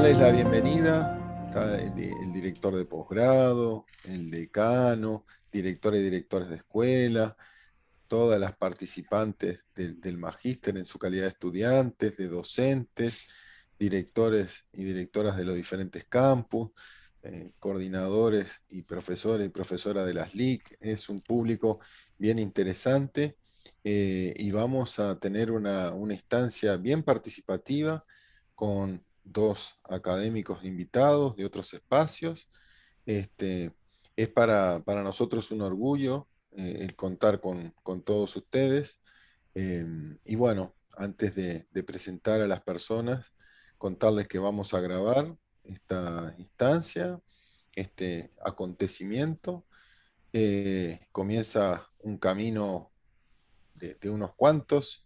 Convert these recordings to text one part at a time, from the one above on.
darles la bienvenida. Está el director de posgrado, el decano, directores y directores de escuela, todas las participantes del magíster en su calidad de estudiantes, de docentes, directores y directoras de los diferentes campus, coordinadores y profesores y profesoras de las LIC. Es un público bien interesante, y vamos a tener una instancia bien participativa con dos académicos invitados de otros espacios. Este, es para nosotros un orgullo el contar con todos ustedes. Y bueno, antes de presentar a las personas, contarles que vamos a grabar esta instancia, este acontecimiento. Comienza un camino de unos cuantos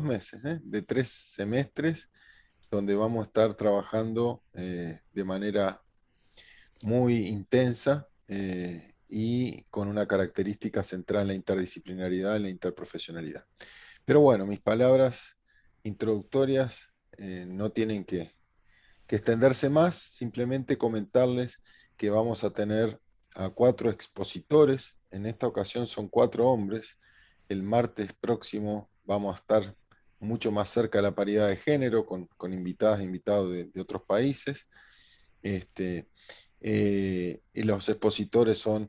meses, de 3 semestres, donde vamos a estar trabajando de manera muy intensa, y con una característica central en la interdisciplinaridad, en la interprofesionalidad. Pero bueno, mis palabras introductorias no tienen que extenderse más, simplemente comentarles que vamos a tener a 4 expositores. En esta ocasión son 4 hombres. El martes próximo vamos a estar mucho más cerca de la paridad de género, con invitadas e invitados de otros países. Este, y los expositores son,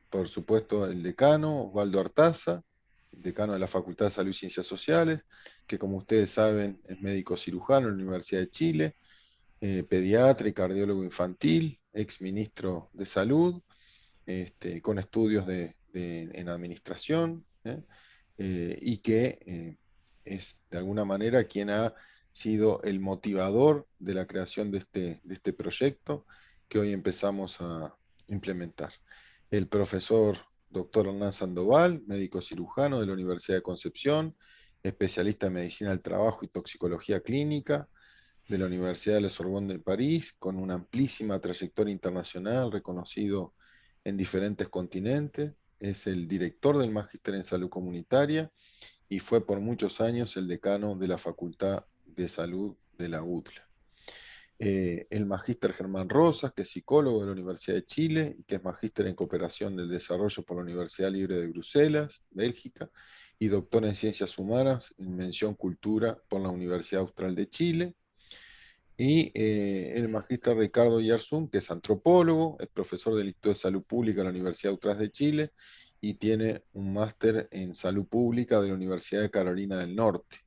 por supuesto, el decano Osvaldo Artaza, decano de la Facultad de Salud y Ciencias Sociales, que como ustedes saben es médico cirujano en la Universidad de Chile, pediatra y cardiólogo infantil, ex ministro de Salud, con estudios en administración, y que es de alguna manera quien ha sido el motivador de la creación de este proyecto que hoy empezamos a implementar. El profesor doctor Hernán Sandoval, médico cirujano de la Universidad de Concepción, especialista en medicina del trabajo y toxicología clínica de la Universidad de La Sorbonne de París, con una amplísima trayectoria internacional, reconocido en diferentes continentes. Es el director del Magíster en Salud Comunitaria y fue por muchos años el decano de la Facultad de Salud de la UTLA. El magíster Germán Rosas, que es psicólogo de la Universidad de Chile y que es magíster en cooperación del desarrollo por la Universidad Libre de Bruselas, Bélgica, y doctor en ciencias humanas en mención cultura por la Universidad Austral de Chile. Y el magíster Ricardo Yarzún, que es antropólogo, es profesor del Instituto de Salud Pública de la Universidad Austral de Chile y tiene un máster en salud pública de la Universidad de Carolina del Norte.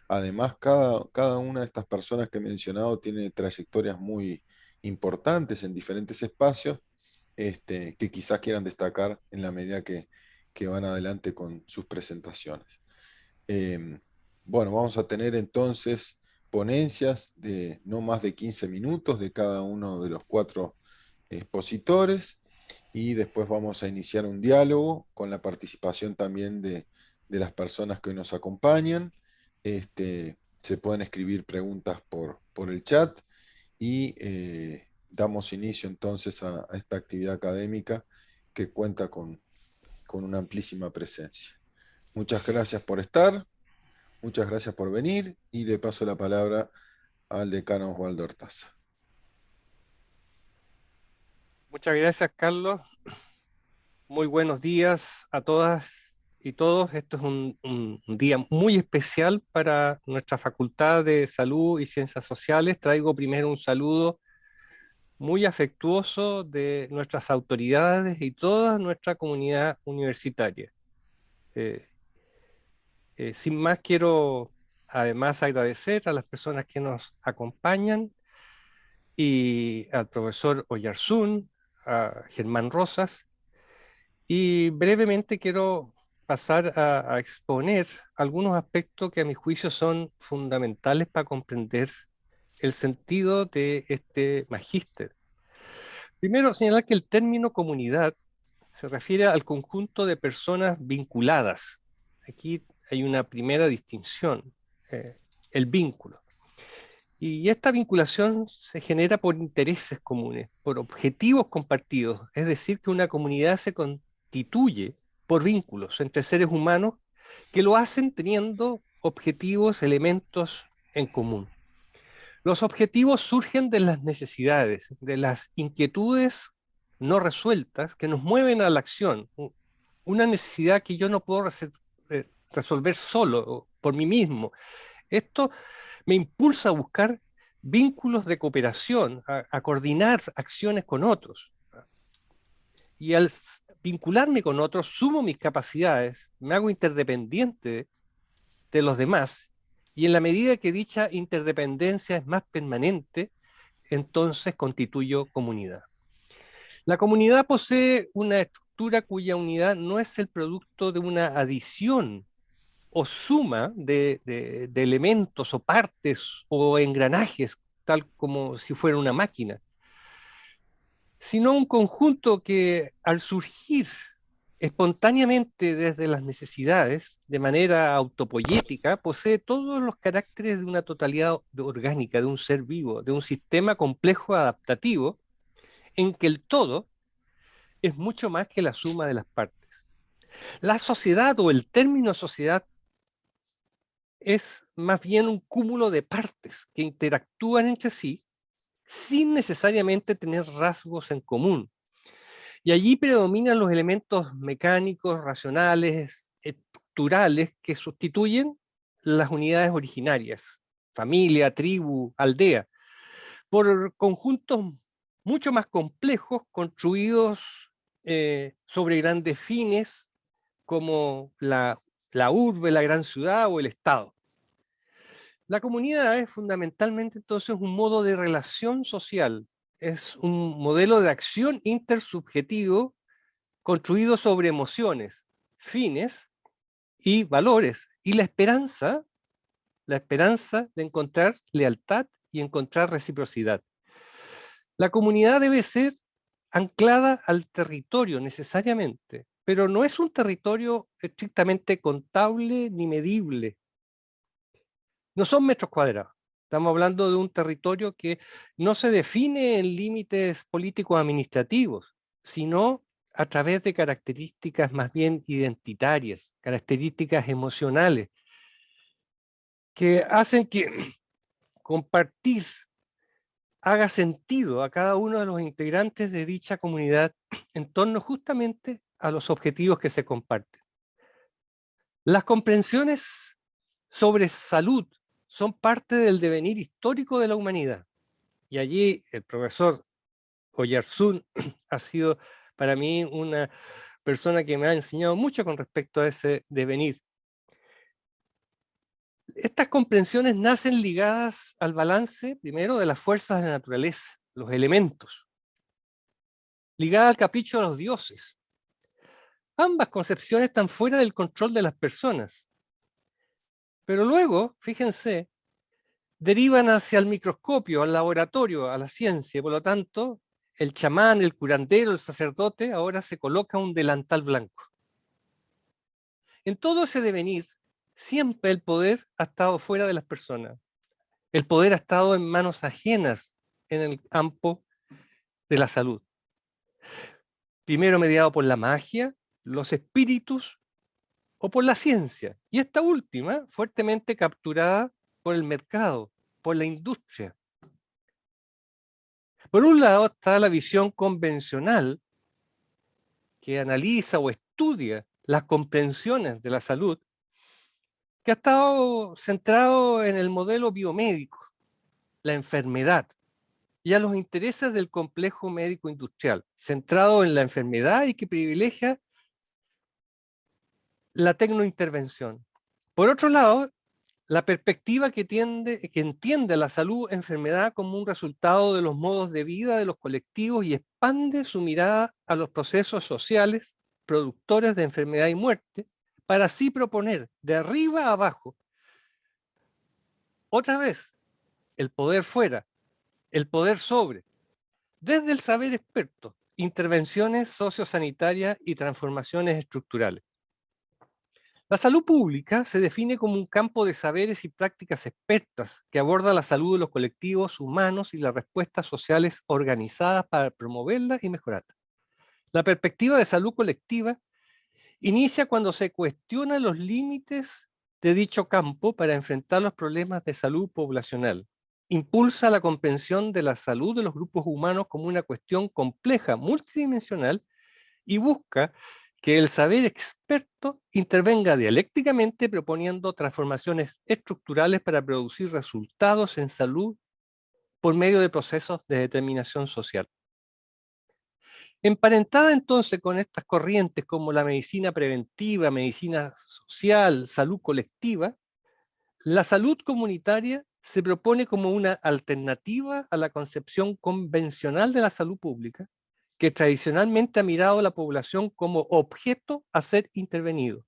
Además, cada una de estas personas que he mencionado tiene trayectorias muy importantes en diferentes espacios, que quizás quieran destacar en la medida que van adelante con sus presentaciones. Eh, bueno, vamos a tener entonces ponencias de no más de 15 minutos de cada uno de los 4 expositores, y después vamos a iniciar un diálogo con la participación también de las personas que hoy nos acompañan. Se pueden escribir preguntas por el chat, y damos inicio entonces a esta actividad académica que cuenta con una amplísima presencia. Muchas gracias por estar. Muchas gracias por venir y le paso la palabra al decano Osvaldo Hortaza. Muchas gracias, Carlos. Muy buenos días a todas y todos. Esto es un día muy especial para nuestra Facultad de Salud y Ciencias Sociales. Traigo primero un saludo muy afectuoso de nuestras autoridades y toda nuestra comunidad universitaria. Eh, Sin más, quiero además agradecer a las personas que nos acompañan y al profesor Oyarzún, a Germán Rosas. Y brevemente quiero pasar a exponer algunos aspectos que a mi juicio son fundamentales para comprender el sentido de este magíster. Primero, señalar que el término comunidad se refiere al conjunto de personas vinculadas. Aquí hay una primera distinción, el vínculo. Y esta vinculación se genera por intereses comunes, por objetivos compartidos, es decir, que una comunidad se constituye por vínculos entre seres humanos que lo hacen teniendo objetivos, elementos en común. Los objetivos surgen de las necesidades, de las inquietudes no resueltas que nos mueven a la acción. Una necesidad que yo no puedo resolver solo o por mí mismo. Esto me impulsa a buscar vínculos de cooperación, a coordinar acciones con otros. Y al vincularme con otros, sumo mis capacidades, me hago interdependiente de los demás, y en la medida que dicha interdependencia es más permanente, entonces constituyo comunidad. La comunidad posee una estructura cuya unidad no es el producto de una adición o suma de elementos o partes o engranajes, tal como si fuera una máquina, sino un conjunto que al surgir espontáneamente desde las necesidades, de manera autopoyética, posee todos los caracteres de una totalidad orgánica, de un ser vivo, de un sistema complejo adaptativo, en que el todo es mucho más que la suma de las partes. La sociedad o el término sociedad es más bien un cúmulo de partes que interactúan entre sí sin necesariamente tener rasgos en común. Y allí predominan los elementos mecánicos, racionales, estructurales que sustituyen las unidades originarias, familia, tribu, aldea, por conjuntos mucho más complejos construidos sobre grandes fines como la urbe, la gran ciudad o el Estado. La comunidad es fundamentalmente entonces un modo de relación social, es un modelo de acción intersubjetivo construido sobre emociones, fines y valores, y la esperanza de encontrar lealtad y encontrar reciprocidad. La comunidad debe ser anclada al territorio necesariamente, pero no es un territorio estrictamente contable ni medible. No son metros cuadrados. Estamos hablando de un territorio que no se define en límites políticos administrativos, sino a través de características más bien identitarias, características emocionales, que hacen que compartir haga sentido a cada uno de los integrantes de dicha comunidad en torno justamente a los objetivos que se comparten. Las comprensiones sobre salud son parte del devenir histórico de la humanidad. Y allí el profesor Oyarzún ha sido para mí una persona que me ha enseñado mucho con respecto a ese devenir. Estas comprensiones nacen ligadas al balance, primero, de las fuerzas de la naturaleza, los elementos, ligadas al capricho de los dioses. Ambas concepciones están fuera del control de las personas. Pero luego, fíjense, derivan hacia el microscopio, al laboratorio, a la ciencia. Por lo tanto, el chamán, el curandero, el sacerdote, ahora se coloca un delantal blanco. En todo ese devenir, siempre el poder ha estado fuera de las personas. El poder ha estado en manos ajenas en el campo de la salud. Primero mediado por la magia, los espíritus o por la ciencia. Y esta última, fuertemente capturada por el mercado, por la industria. Por un lado está la visión convencional que analiza o estudia las comprensiones de la salud, que ha estado centrado en el modelo biomédico, la enfermedad, y a los intereses del complejo médico industrial, centrado en la enfermedad y que privilegia la tecnointervención. Por otro lado, la perspectiva que entiende la salud-enfermedad como un resultado de los modos de vida de los colectivos y expande su mirada a los procesos sociales productores de enfermedad y muerte, para así proponer de arriba a abajo, otra vez, el poder fuera, el poder sobre, desde el saber experto, intervenciones sociosanitarias y transformaciones estructurales. La salud pública se define como un campo de saberes y prácticas expertas que aborda la salud de los colectivos humanos y las respuestas sociales organizadas para promoverla y mejorarla. La perspectiva de salud colectiva inicia cuando se cuestionan los límites de dicho campo para enfrentar los problemas de salud poblacional. impulsa la comprensión de la salud de los grupos humanos como una cuestión compleja, multidimensional, y busca que el saber experto intervenga dialécticamente proponiendo transformaciones estructurales para producir resultados en salud por medio de procesos de determinación social. Emparentada entonces con estas corrientes como la medicina preventiva, medicina social, salud colectiva, la salud comunitaria se propone como una alternativa a la concepción convencional de la salud pública, que tradicionalmente ha mirado a la población como objeto a ser intervenido.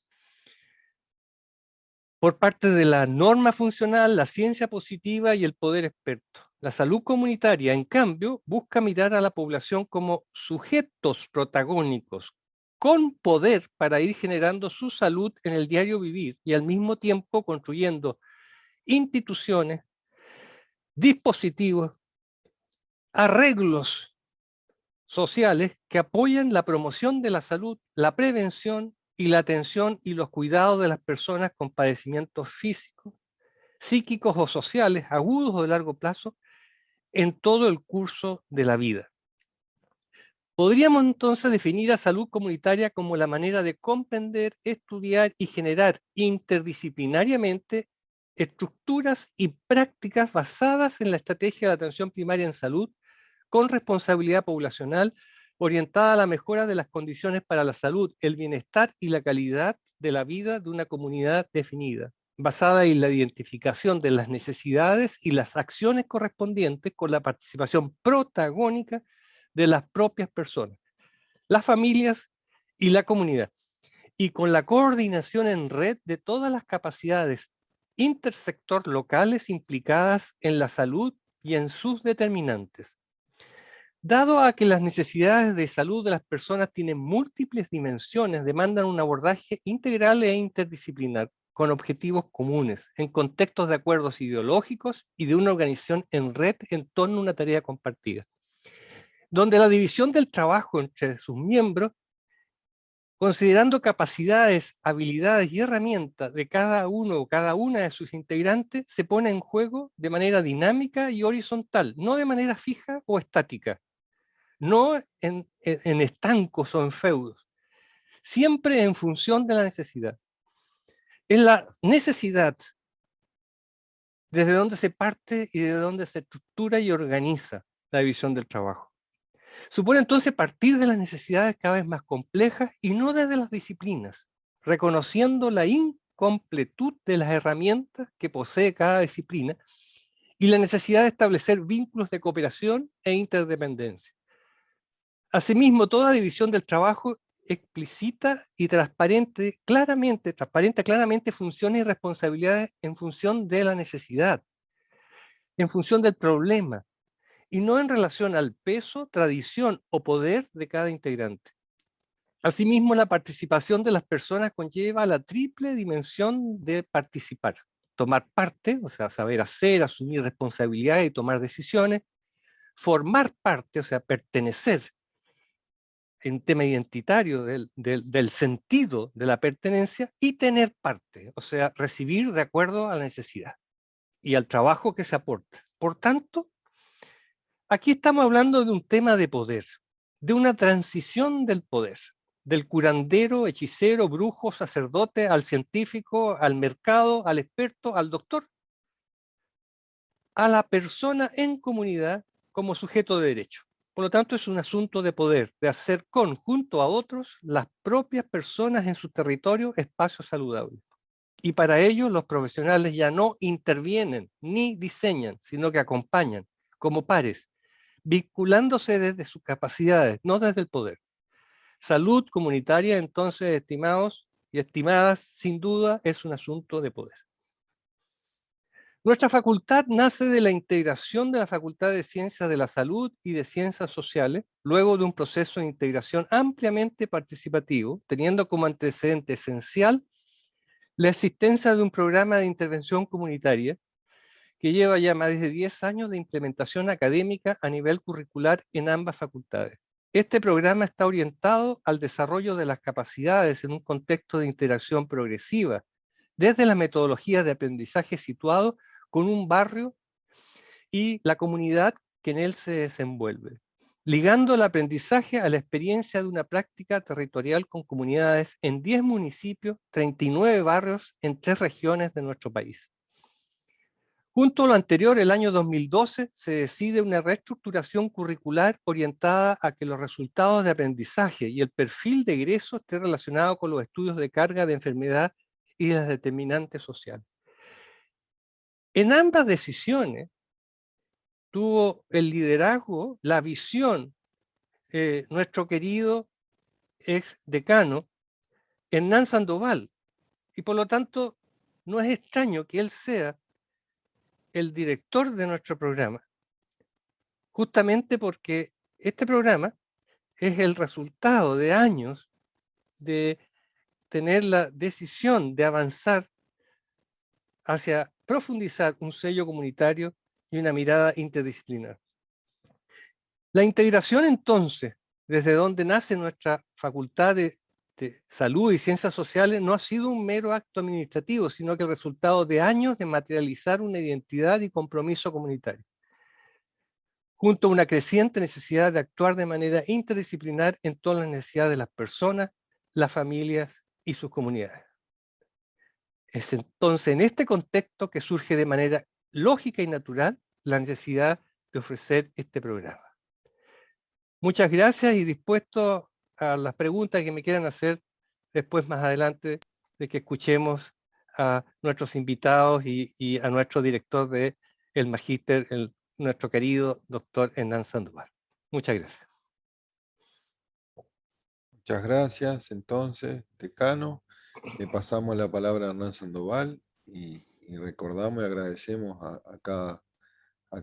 Por parte de la norma funcional, la ciencia positiva y el poder experto. La salud comunitaria, en cambio, busca mirar a la población como sujetos protagónicos, con poder para ir generando su salud en el diario vivir y al mismo tiempo construyendo instituciones, dispositivos, arreglos sociales que apoyan la promoción de la salud, la prevención y la atención y los cuidados de las personas con padecimientos físicos, psíquicos o sociales, agudos o de largo plazo, en todo el curso de la vida. Podríamos entonces definir a salud comunitaria como la manera de comprender, estudiar y generar interdisciplinariamente estructuras y prácticas basadas en la estrategia de atención primaria en salud con responsabilidad poblacional orientada a la mejora de las condiciones para la salud, el bienestar y la calidad de la vida de una comunidad definida, basada en la identificación de las necesidades y las acciones correspondientes con la participación protagónica de las propias personas, las familias y la comunidad, y con la coordinación en red de todas las capacidades intersector locales implicadas en la salud y en sus determinantes. Dado a que las necesidades de salud de las personas tienen múltiples dimensiones, demandan un abordaje integral e interdisciplinar, con objetivos comunes, en contextos de acuerdos ideológicos y de una organización en red en torno a una tarea compartida, donde la división del trabajo entre sus miembros, considerando capacidades, habilidades y herramientas de cada uno o cada una de sus integrantes, se pone en juego de manera dinámica y horizontal, no de manera fija o estática, no en estancos o en feudos, siempre en función de la necesidad. Es la necesidad desde donde se parte y desde donde se estructura y organiza la división del trabajo. Supone entonces partir de las necesidades cada vez más complejas y no desde las disciplinas, reconociendo la incompletud de las herramientas que posee cada disciplina y la necesidad de establecer vínculos de cooperación e interdependencia. Asimismo, toda división del trabajo explicita y transparente claramente funciones y responsabilidades en función de la necesidad, en función del problema, y no en relación al peso, tradición o poder de cada integrante. Asimismo, la participación de las personas conlleva la triple dimensión de participar: tomar parte, o sea, saber hacer, asumir responsabilidades y tomar decisiones; formar parte, o sea, pertenecer, en tema identitario del sentido de la pertenencia; y tener parte, o sea, recibir de acuerdo a la necesidad y al trabajo que se aporta. Por tanto, aquí estamos hablando de un tema de poder, de una transición del poder, del curandero, hechicero, brujo, sacerdote, al científico, al mercado, al experto, al doctor, a la persona en comunidad como sujeto de derecho. Por lo tanto, es un asunto de poder, de hacer con, junto a otros, las propias personas en su territorio espacios saludables. Y para ello los profesionales ya no intervienen ni diseñan, sino que acompañan como pares, vinculándose desde sus capacidades, no desde el poder. Salud comunitaria, entonces, estimados y estimadas, sin duda es un asunto de poder. Nuestra facultad nace de la integración de la Facultad de Ciencias de la Salud y de Ciencias Sociales, luego de un proceso de integración ampliamente participativo, teniendo como antecedente esencial la existencia de un programa de intervención comunitaria que lleva ya más de 10 años de implementación académica a nivel curricular en ambas facultades. Este programa está orientado al desarrollo de las capacidades en un contexto de interacción progresiva, desde las metodologías de aprendizaje situado con un barrio y la comunidad que en él se desenvuelve, ligando el aprendizaje a la experiencia de una práctica territorial con comunidades en 10 municipios, 39 barrios en 3 regiones de nuestro país. Junto a lo anterior, el año 2012 se decide una reestructuración curricular orientada a que los resultados de aprendizaje y el perfil de egreso esté relacionado con los estudios de carga de enfermedad y las determinantes sociales. En ambas decisiones tuvo el liderazgo, la visión, nuestro querido ex decano Hernán Sandoval, y por lo tanto no es extraño que él sea el director de nuestro programa, justamente porque este programa es el resultado de años de tener la decisión de avanzar hacia profundizar un sello comunitario y una mirada interdisciplinar. La integración entonces, desde donde nace nuestra Facultad de Salud y Ciencias Sociales, no ha sido un mero acto administrativo, sino que el resultado de años de materializar una identidad y compromiso comunitario, junto a una creciente necesidad de actuar de manera interdisciplinar en todas las necesidades de las personas, las familias y sus comunidades. Es entonces en este contexto que surge de manera lógica y natural la necesidad de ofrecer este programa. Muchas gracias y dispuesto a las preguntas que me quieran hacer después más adelante de que escuchemos a nuestros invitados y a nuestro director del Magíster, nuestro querido doctor Hernán Sandoval. Muchas gracias. Muchas gracias, entonces, decano. Le pasamos la palabra a Hernán Sandoval y recordamos y agradecemos a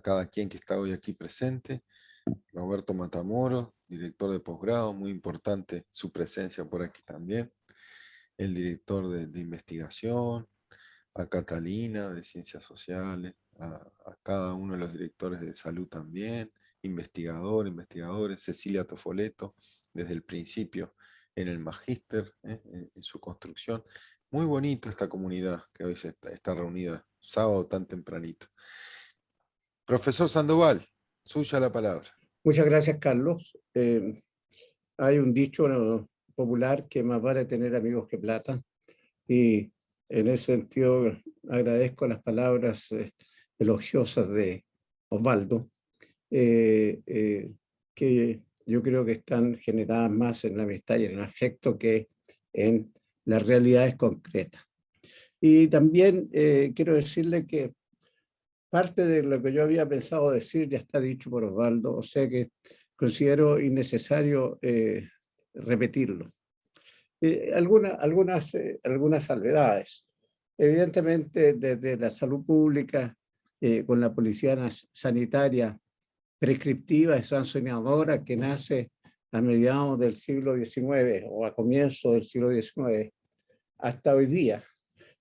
cada quien que está hoy aquí presente. Roberto Matamoros, director de posgrado, muy importante su presencia por aquí también. El director de investigación, a Catalina de Ciencias Sociales, a cada uno de los directores de salud también, investigadores, Cecilia Tofoleto, desde el principio en el Magíster, en su construcción. Muy bonita esta comunidad que hoy está reunida, sábado tan tempranito. Profesor Sandoval, suya la palabra. Muchas gracias, Carlos. Hay un dicho popular que más vale tener amigos que plata, y en ese sentido agradezco las palabras elogiosas de Osvaldo, que yo creo que están generadas más en la amistad y en el afecto que en las realidades concretas. Y también quiero decirle que parte de lo que yo había pensado decir ya está dicho por Osvaldo, o sea que considero innecesario repetirlo. Algunas salvedades. Evidentemente, desde la salud pública, con la policía sanitaria prescriptiva y sancionadora que nace a mediados del siglo XIX o a comienzos del siglo XIX, hasta hoy día,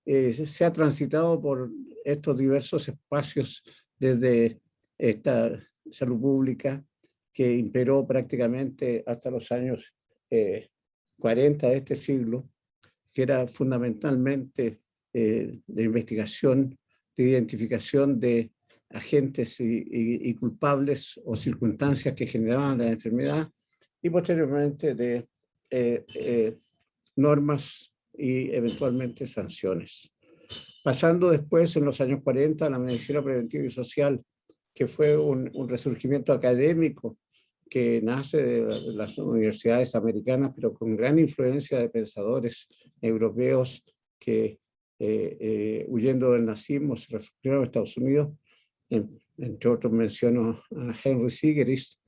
se ha transitado por estos diversos espacios desde esta salud pública que imperó prácticamente hasta los años 40 de este siglo, que era fundamentalmente de investigación, de identificación de agentes y culpables o circunstancias que generaban la enfermedad, y posteriormente de normas y eventualmente sanciones. Pasando después, en los años 40, a la medicina preventiva y social, que fue un resurgimiento académico que nace de las universidades americanas, pero con gran influencia de pensadores europeos que, huyendo del nazismo, se refugiaron a Estados Unidos. Entre otros menciono a Henry Sigerist,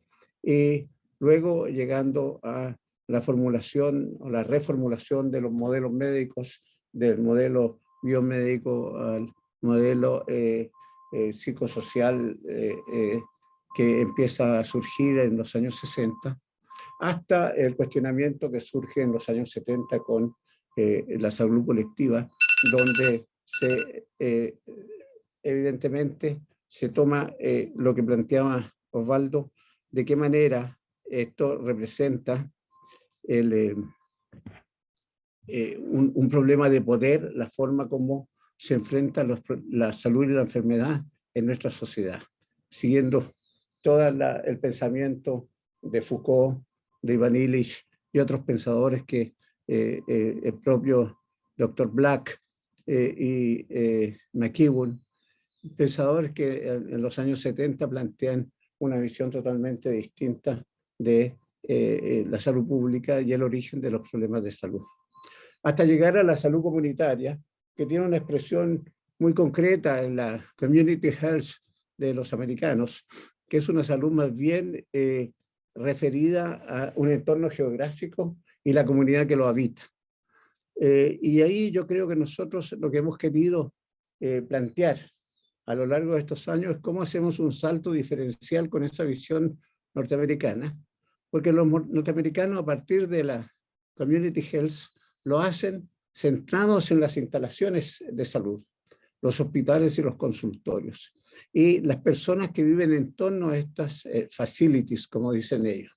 y luego llegando a la formulación o la reformulación de los modelos médicos, del modelo biomédico al modelo psicosocial que empieza a surgir en los años 60, hasta el cuestionamiento que surge en los años 70 con la salud colectiva, donde evidentemente se toma lo que planteaba Osvaldo, de qué manera esto representa un problema de poder, la forma como se enfrenta la salud y la enfermedad en nuestra sociedad. siguiendo todo el pensamiento de Foucault, de Ivan Illich y otros pensadores que el propio Dr. Black y McEwan, pensadores que en los años 70 plantean una visión totalmente distinta de la salud pública y el origen de los problemas de salud. Hasta llegar a la salud comunitaria, que tiene una expresión muy concreta en la Community Health de los americanos, que es una salud más bien referida a un entorno geográfico y la comunidad que lo habita. Y ahí yo creo que nosotros lo que hemos querido plantear a lo largo de estos años es cómo hacemos un salto diferencial con esa visión norteamericana, porque los norteamericanos a partir de la Community Health lo hacen centrados en las instalaciones de salud, los hospitales y los consultorios, y las personas que viven en torno a estas facilities, como dicen ellos.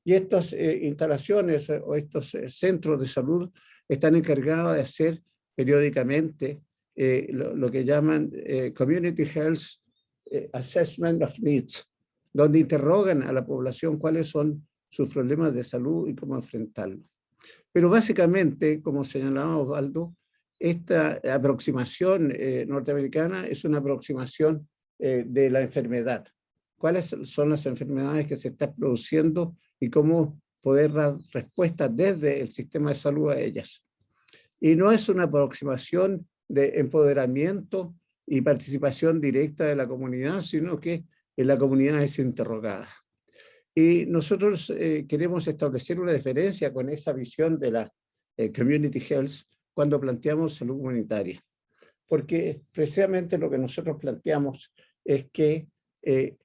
Y estas instalaciones o estos centros de salud están encargados de hacer periódicamente lo que llaman Community Health Assessment of Needs, donde interrogan a la población cuáles son sus problemas de salud y cómo enfrentarlos. Pero básicamente, como señalaba Osvaldo, esta aproximación norteamericana es una aproximación de la enfermedad. ¿Cuáles son las enfermedades que se están produciendo y cómo poder dar respuestas desde el sistema de salud a ellas? Y no es una aproximación de empoderamiento y participación directa de la comunidad, sino que la comunidad es interrogada. Y nosotros queremos establecer una diferencia con esa visión de la Community Health cuando planteamos salud comunitaria. Porque precisamente lo que nosotros planteamos es que en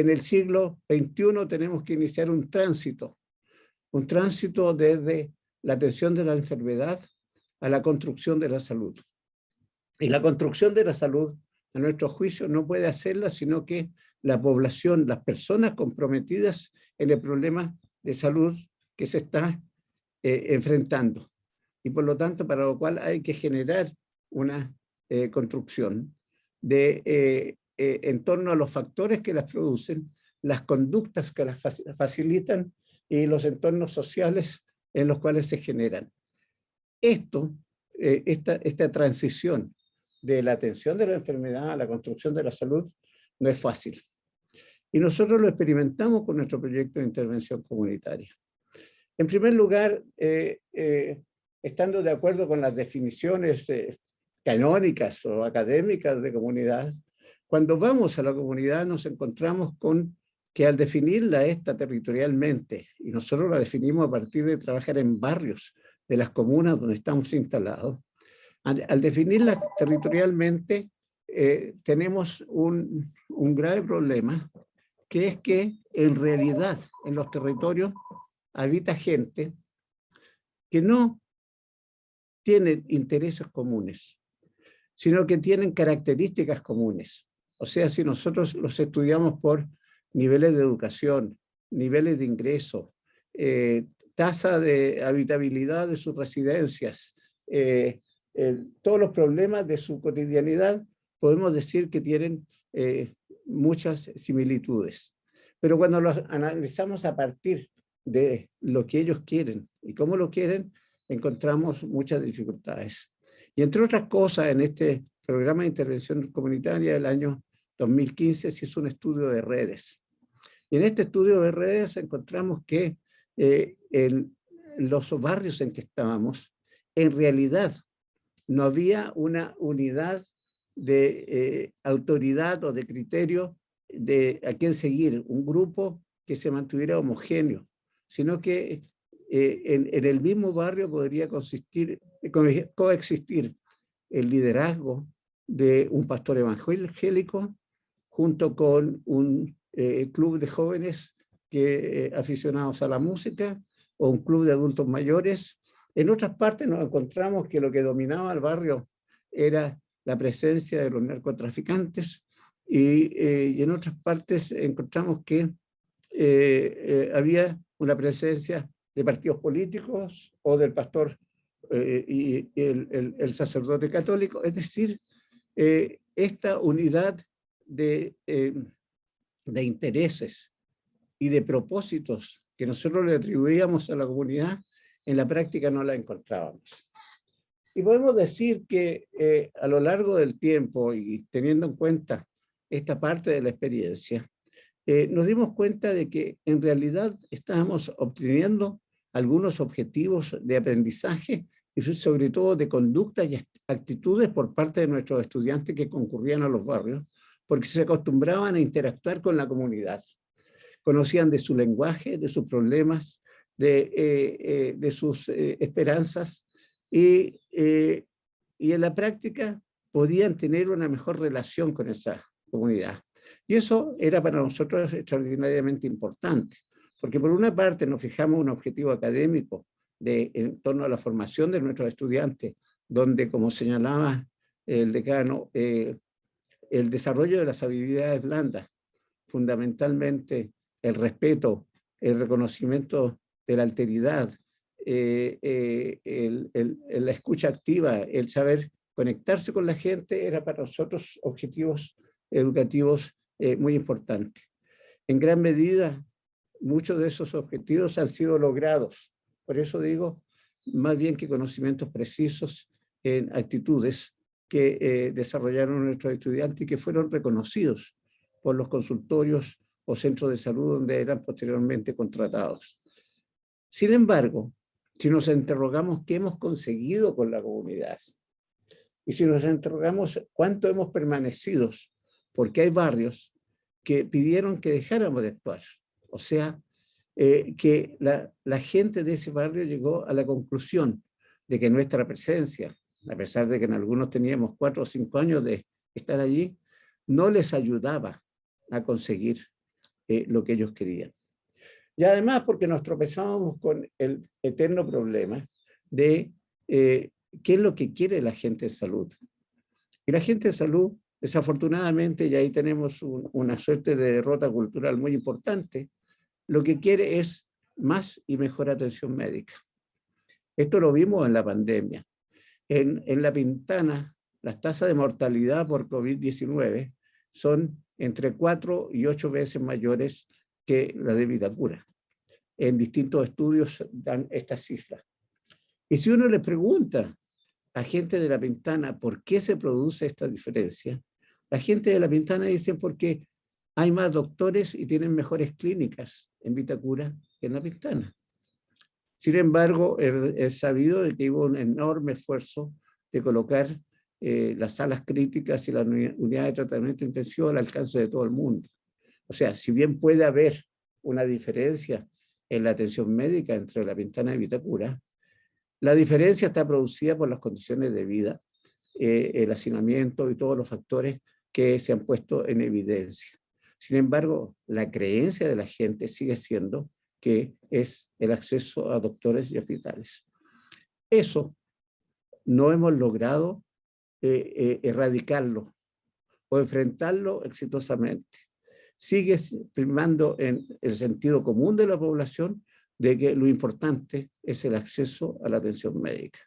el siglo XXI tenemos que iniciar un tránsito desde la atención de la enfermedad a la construcción de la salud. Y la construcción de la salud, a nuestro juicio, no puede hacerla sino que la población, las personas comprometidas en el problema de salud que se está enfrentando. Y por lo tanto, para lo cual hay que generar una construcción en torno a los factores que las producen, las conductas que las facilitan y los entornos sociales en los cuales se generan. Esta transición de la atención de la enfermedad a la construcción de la salud no es fácil. Y nosotros lo experimentamos con nuestro proyecto de intervención comunitaria. En primer lugar, estando de acuerdo con las definiciones canónicas o académicas de comunidad, cuando vamos a la comunidad nos encontramos con que al definirla territorialmente, y nosotros la definimos a partir de trabajar en barrios de las comunas donde estamos instalados, al definirla territorialmente tenemos un grave problema, que es que en realidad en los territorios habita gente que no tienen intereses comunes, sino que tienen características comunes. O sea, si nosotros los estudiamos por niveles de educación, niveles de ingreso, tasa de habitabilidad de sus residencias, todos los problemas de su cotidianidad, podemos decir que tienen muchas similitudes. Pero cuando los analizamos a partir de lo que ellos quieren y cómo lo quieren, encontramos muchas dificultades. Y entre otras cosas, en este programa de intervención comunitaria del año 2015 se hizo un estudio de redes. Y en este estudio de redes encontramos que en los barrios en que estábamos, en realidad no había una unidad de autoridad o de criterio de a quién seguir, un grupo que se mantuviera homogéneo, sino que en el mismo barrio podría coexistir el liderazgo de un pastor evangélico junto con un club de jóvenes aficionados a la música o un club de adultos mayores. En otras partes nos encontramos que lo que dominaba el barrio era la presencia de los narcotraficantes y en otras partes encontramos que había una presencia de partidos políticos o del pastor y el sacerdote católico. Es decir, esta unidad de intereses y de propósitos que nosotros le atribuíamos a la comunidad, en la práctica no la encontrábamos. Y podemos decir que a lo largo del tiempo y teniendo en cuenta esta parte de la experiencia, nos dimos cuenta de que en realidad estábamos obteniendo algunos objetivos de aprendizaje y sobre todo de conductas y actitudes por parte de nuestros estudiantes que concurrían a los barrios, porque se acostumbraban a interactuar con la comunidad. Conocían de su lenguaje, de sus problemas, de sus esperanzas y en la práctica podían tener una mejor relación con esa comunidad. Y eso era para nosotros extraordinariamente importante, porque por una parte nos fijamos un objetivo académico en torno a la formación de nuestros estudiantes, donde, como señalaba el decano, el desarrollo de las habilidades blandas, fundamentalmente el respeto, el reconocimiento de la alteridad, la escucha activa, el saber conectarse con la gente, era para nosotros objetivos educativos muy importantes. En gran medida, muchos de esos objetivos han sido logrados. Por eso digo, más bien que conocimientos precisos en actitudes que desarrollaron nuestros estudiantes y que fueron reconocidos por los consultorios o centros de salud donde eran posteriormente contratados. Sin embargo, si nos interrogamos qué hemos conseguido con la comunidad y si nos interrogamos cuánto hemos permanecido, porque hay barrios que pidieron que dejáramos de actuar, o sea, que la gente de ese barrio llegó a la conclusión de que nuestra presencia, a pesar de que en algunos teníamos 4 o 5 años de estar allí, no les ayudaba a conseguir lo que ellos querían. Y además porque nos tropezábamos con el eterno problema de qué es lo que quiere la gente de salud. Y la gente de salud, desafortunadamente, y ahí tenemos una suerte de derrota cultural muy importante, lo que quiere es más y mejor atención médica. Esto lo vimos en la pandemia. En La Pintana, las tasas de mortalidad por COVID-19 son entre 4 y 8 veces mayores que las de Vitacura. En distintos estudios dan estas cifras. Y si uno le pregunta a gente de La Pintana por qué se produce esta diferencia, la gente de La Pintana dice porque hay más doctores y tienen mejores clínicas en Vitacura que en La Pintana. Sin embargo, es sabido de que hubo un enorme esfuerzo de colocar las salas críticas y la unidad de tratamiento intensivo al alcance de todo el mundo. O sea, si bien puede haber una diferencia en la atención médica entre La Pintana y Vitacura, la diferencia está producida por las condiciones de vida, el hacinamiento y todos los factores que se han puesto en evidencia. Sin embargo, la creencia de la gente sigue siendo que es el acceso a doctores y hospitales. Eso no hemos logrado erradicarlo o enfrentarlo exitosamente. Sigue primando en el sentido común de la población de que lo importante es el acceso a la atención médica.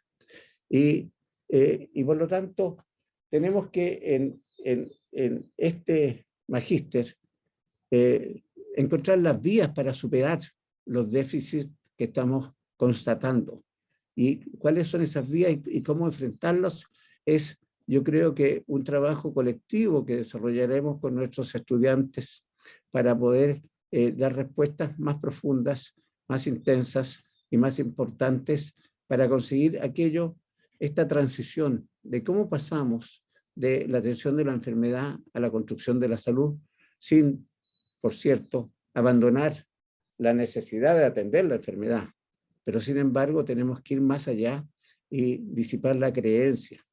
Y por lo tanto, tenemos que en este magíster encontrar las vías para superar los déficits que estamos constatando. Y cuáles son esas vías y cómo enfrentarlos es, yo creo que un trabajo colectivo que desarrollaremos con nuestros estudiantes para poder dar respuestas más profundas, más intensas y más importantes para conseguir esta transición de cómo pasamos de la atención de la enfermedad a la construcción de la salud, sin, por cierto, abandonar la necesidad de atender la enfermedad. Pero sin embargo tenemos que ir más allá y disipar la creencia.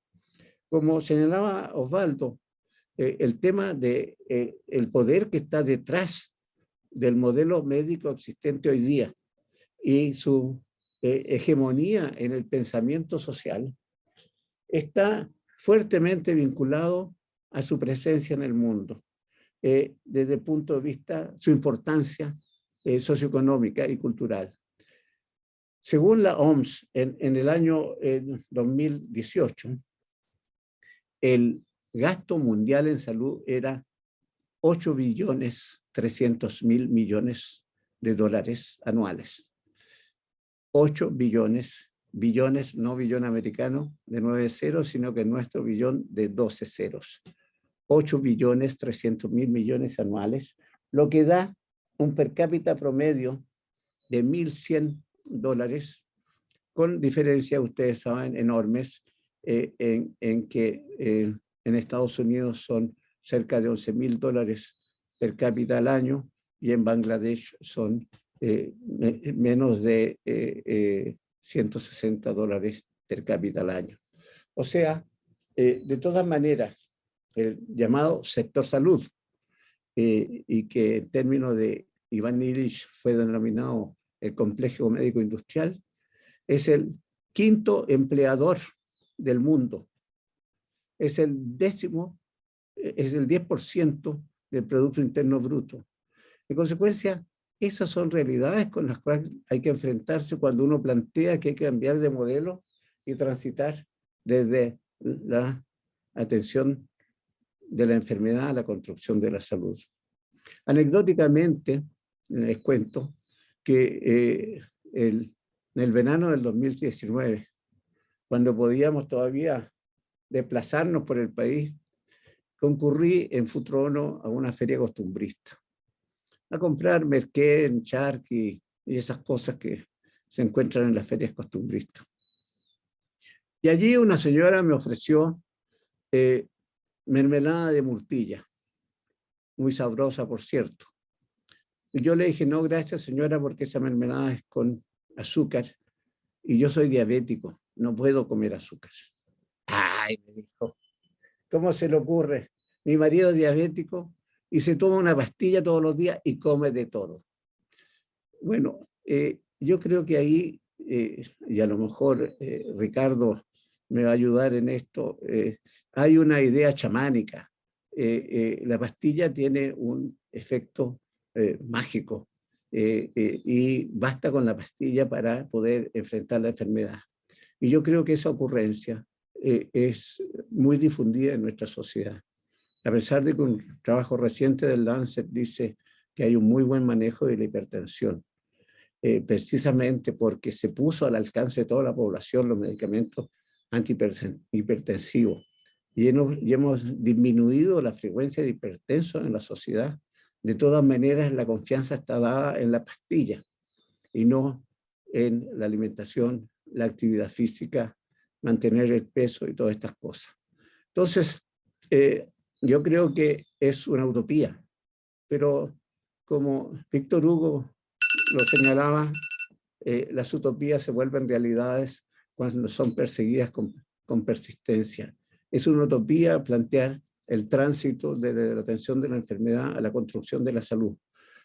Como señalaba Osvaldo, el tema del poder que está detrás del modelo médico existente hoy día y su hegemonía en el pensamiento social está fuertemente vinculado a su presencia en el mundo, desde el punto de vista, su importancia socioeconómica y cultural. Según la OMS, en el año 2018, el gasto mundial en salud era 8.300.000.000.000 de dólares anuales. 8 billones, billones, no billón americano de 9 ceros, sino que nuestro billón de 12 ceros. 8.300.000.000.000 anuales, lo que da un per cápita promedio de $1.100, con diferencias, ustedes saben, enormes, en que en Estados Unidos son cerca de $11.000 per cápita al año y en Bangladesh son menos de $160 per cápita al año. O sea, de todas maneras, el llamado sector salud, y que en términos de Iván Illich fue denominado el complejo médico industrial, es el quinto empleador del mundo. Es el 10% del Producto Interno Bruto. En consecuencia, esas son realidades con las cuales hay que enfrentarse cuando uno plantea que hay que cambiar de modelo y transitar desde la atención de la enfermedad a la construcción de la salud. Anecdóticamente, les cuento que en el verano del 2019, cuando podíamos todavía desplazarnos por el país, concurrí en Futrono a una feria costumbrista, a comprar merquén, charqui y esas cosas que se encuentran en las ferias costumbristas. Y allí una señora me ofreció mermelada de murtilla, muy sabrosa, por cierto. Y yo le dije, no, gracias, señora, porque esa mermelada es con azúcar y yo soy diabético, no puedo comer azúcar. Ay, me dijo, ¿cómo se le ocurre? Mi marido es diabético y se toma una pastilla todos los días y come de todo. Bueno, yo creo que ahí, y a lo mejor Ricardo me va a ayudar en esto, hay una idea chamánica. La pastilla tiene un efecto mágico y basta con la pastilla para poder enfrentar la enfermedad. Y yo creo que esa ocurrencia es muy difundida en nuestra sociedad. A pesar de que un trabajo reciente del Lancet dice que hay un muy buen manejo de la hipertensión, precisamente porque se puso al alcance de toda la población los medicamentos antihipertensivos y hemos disminuido la frecuencia de hipertensos en la sociedad. De todas maneras, la confianza está dada en la pastilla y no en la alimentación, la actividad física, mantener el peso y todas estas cosas. Entonces, yo creo que es una utopía, pero como Víctor Hugo lo señalaba, las utopías se vuelven realidades cuando son perseguidas con persistencia. Es una utopía plantear el tránsito desde la atención de la enfermedad a la construcción de la salud.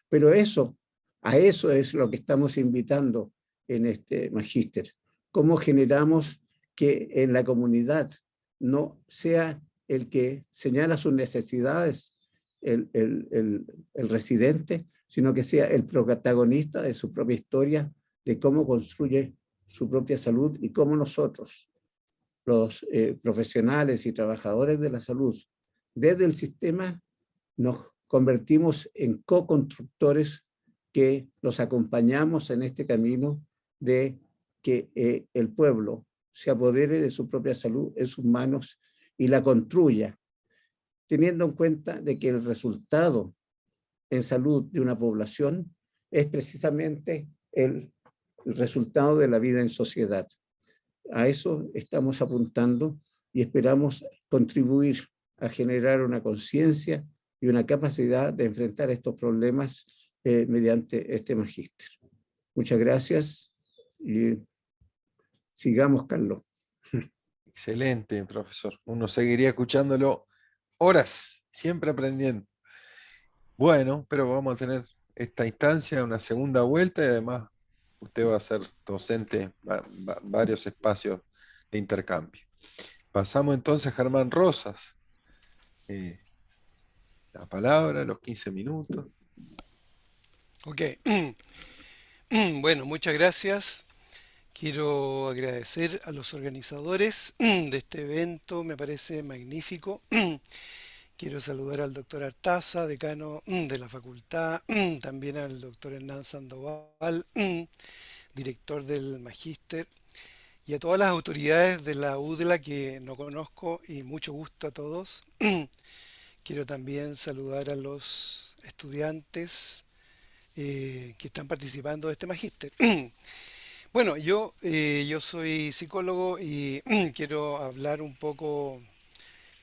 Pero a eso es lo que estamos invitando en este magíster. ¿Cómo generamos que en la comunidad no sea el que señala sus necesidades el residente, sino que sea el protagonista de su propia historia, de cómo construye su propia salud y cómo nosotros, los profesionales y trabajadores de la salud, desde el sistema, nos convertimos en co-constructores que los acompañamos en este camino de que el pueblo se apodere de su propia salud en sus manos y la construya, teniendo en cuenta de que el resultado en salud de una población es precisamente el resultado de la vida en sociedad. A eso estamos apuntando y esperamos contribuir a generar una conciencia y una capacidad de enfrentar estos problemas mediante este magíster. Muchas gracias y sigamos, Carlos. Excelente, profesor. Uno seguiría escuchándolo horas, siempre aprendiendo. Bueno, pero vamos a tener esta instancia, una segunda vuelta y además usted va a ser docente varios espacios de intercambio. Pasamos entonces a Germán Rosas. La palabra, los 15 minutos. Ok. Bueno, muchas gracias. Quiero agradecer a los organizadores de este evento, me parece magnífico. Quiero saludar al doctor Artaza, decano de la facultad, también al doctor Hernán Sandoval, director del Magíster, y a todas las autoridades de la UDLA que no conozco y mucho gusto a todos. Quiero también saludar a los estudiantes que están participando de este Magíster. Bueno, yo soy psicólogo y quiero hablar un poco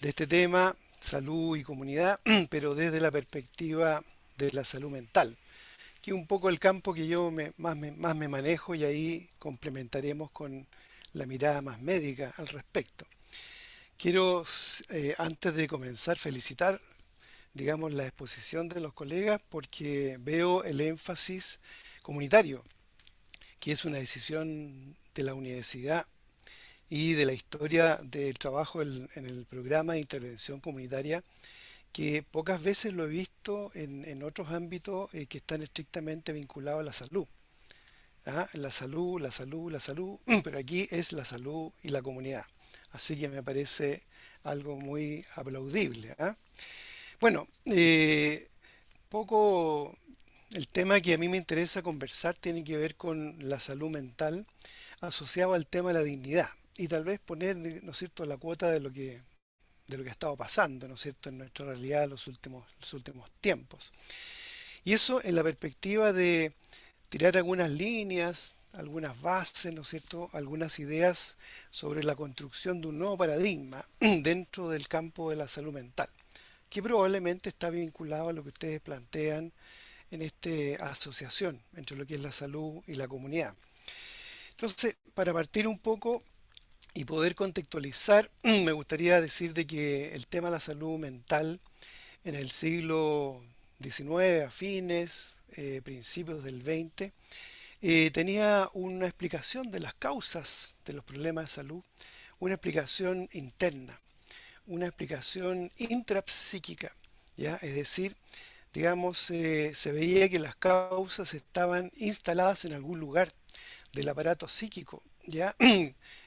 de este tema, salud y comunidad, pero desde la perspectiva de la salud mental, que es un poco el campo que yo más me manejo y ahí complementaremos con la mirada más médica al respecto. Quiero, antes de comenzar, felicitar, digamos, la exposición de los colegas porque veo el énfasis comunitario, que es una decisión de la universidad y de la historia del trabajo en el programa de intervención comunitaria, que pocas veces lo he visto en otros ámbitos que están estrictamente vinculados a la salud. ¿Ah? La salud, pero aquí es la salud y la comunidad. Así que me parece algo muy aplaudible. ¿Ah? Bueno, poco el tema que a mí me interesa conversar tiene que ver con la salud mental asociado al tema de la dignidad y tal vez poner, ¿no es cierto?, la cuota de lo que ha estado pasando, ¿no es cierto?, en nuestra realidad en los últimos tiempos. Y eso en la perspectiva de tirar algunas líneas, algunas bases, ¿no es cierto?, algunas ideas sobre la construcción de un nuevo paradigma dentro del campo de la salud mental, que probablemente está vinculado a lo que ustedes plantean en esta asociación entre lo que es la salud y la comunidad. Entonces, para partir un poco y poder contextualizar, me gustaría decir de que el tema de la salud mental en el siglo XIX, a fines, principios del XX, tenía una explicación de las causas de los problemas de salud, una explicación interna, una explicación intrapsíquica, ¿ya? Es decir, digamos, se veía que las causas estaban instaladas en algún lugar del aparato psíquico, ¿ya?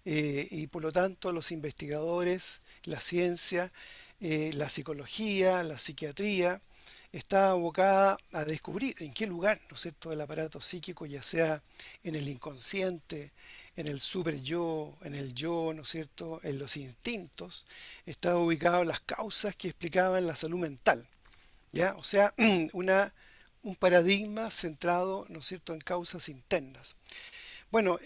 Y por lo tanto los investigadores, la ciencia, la psicología, la psiquiatría, está abocada a descubrir en qué lugar, ¿no es cierto?, del aparato psíquico, ya sea en el inconsciente, en el super yo, en el yo, ¿no es cierto?, en los instintos, estaban ubicadas las causas que explicaban la salud mental, ¿ya? O sea, un paradigma centrado, ¿no es cierto?, en causas internas. Bueno,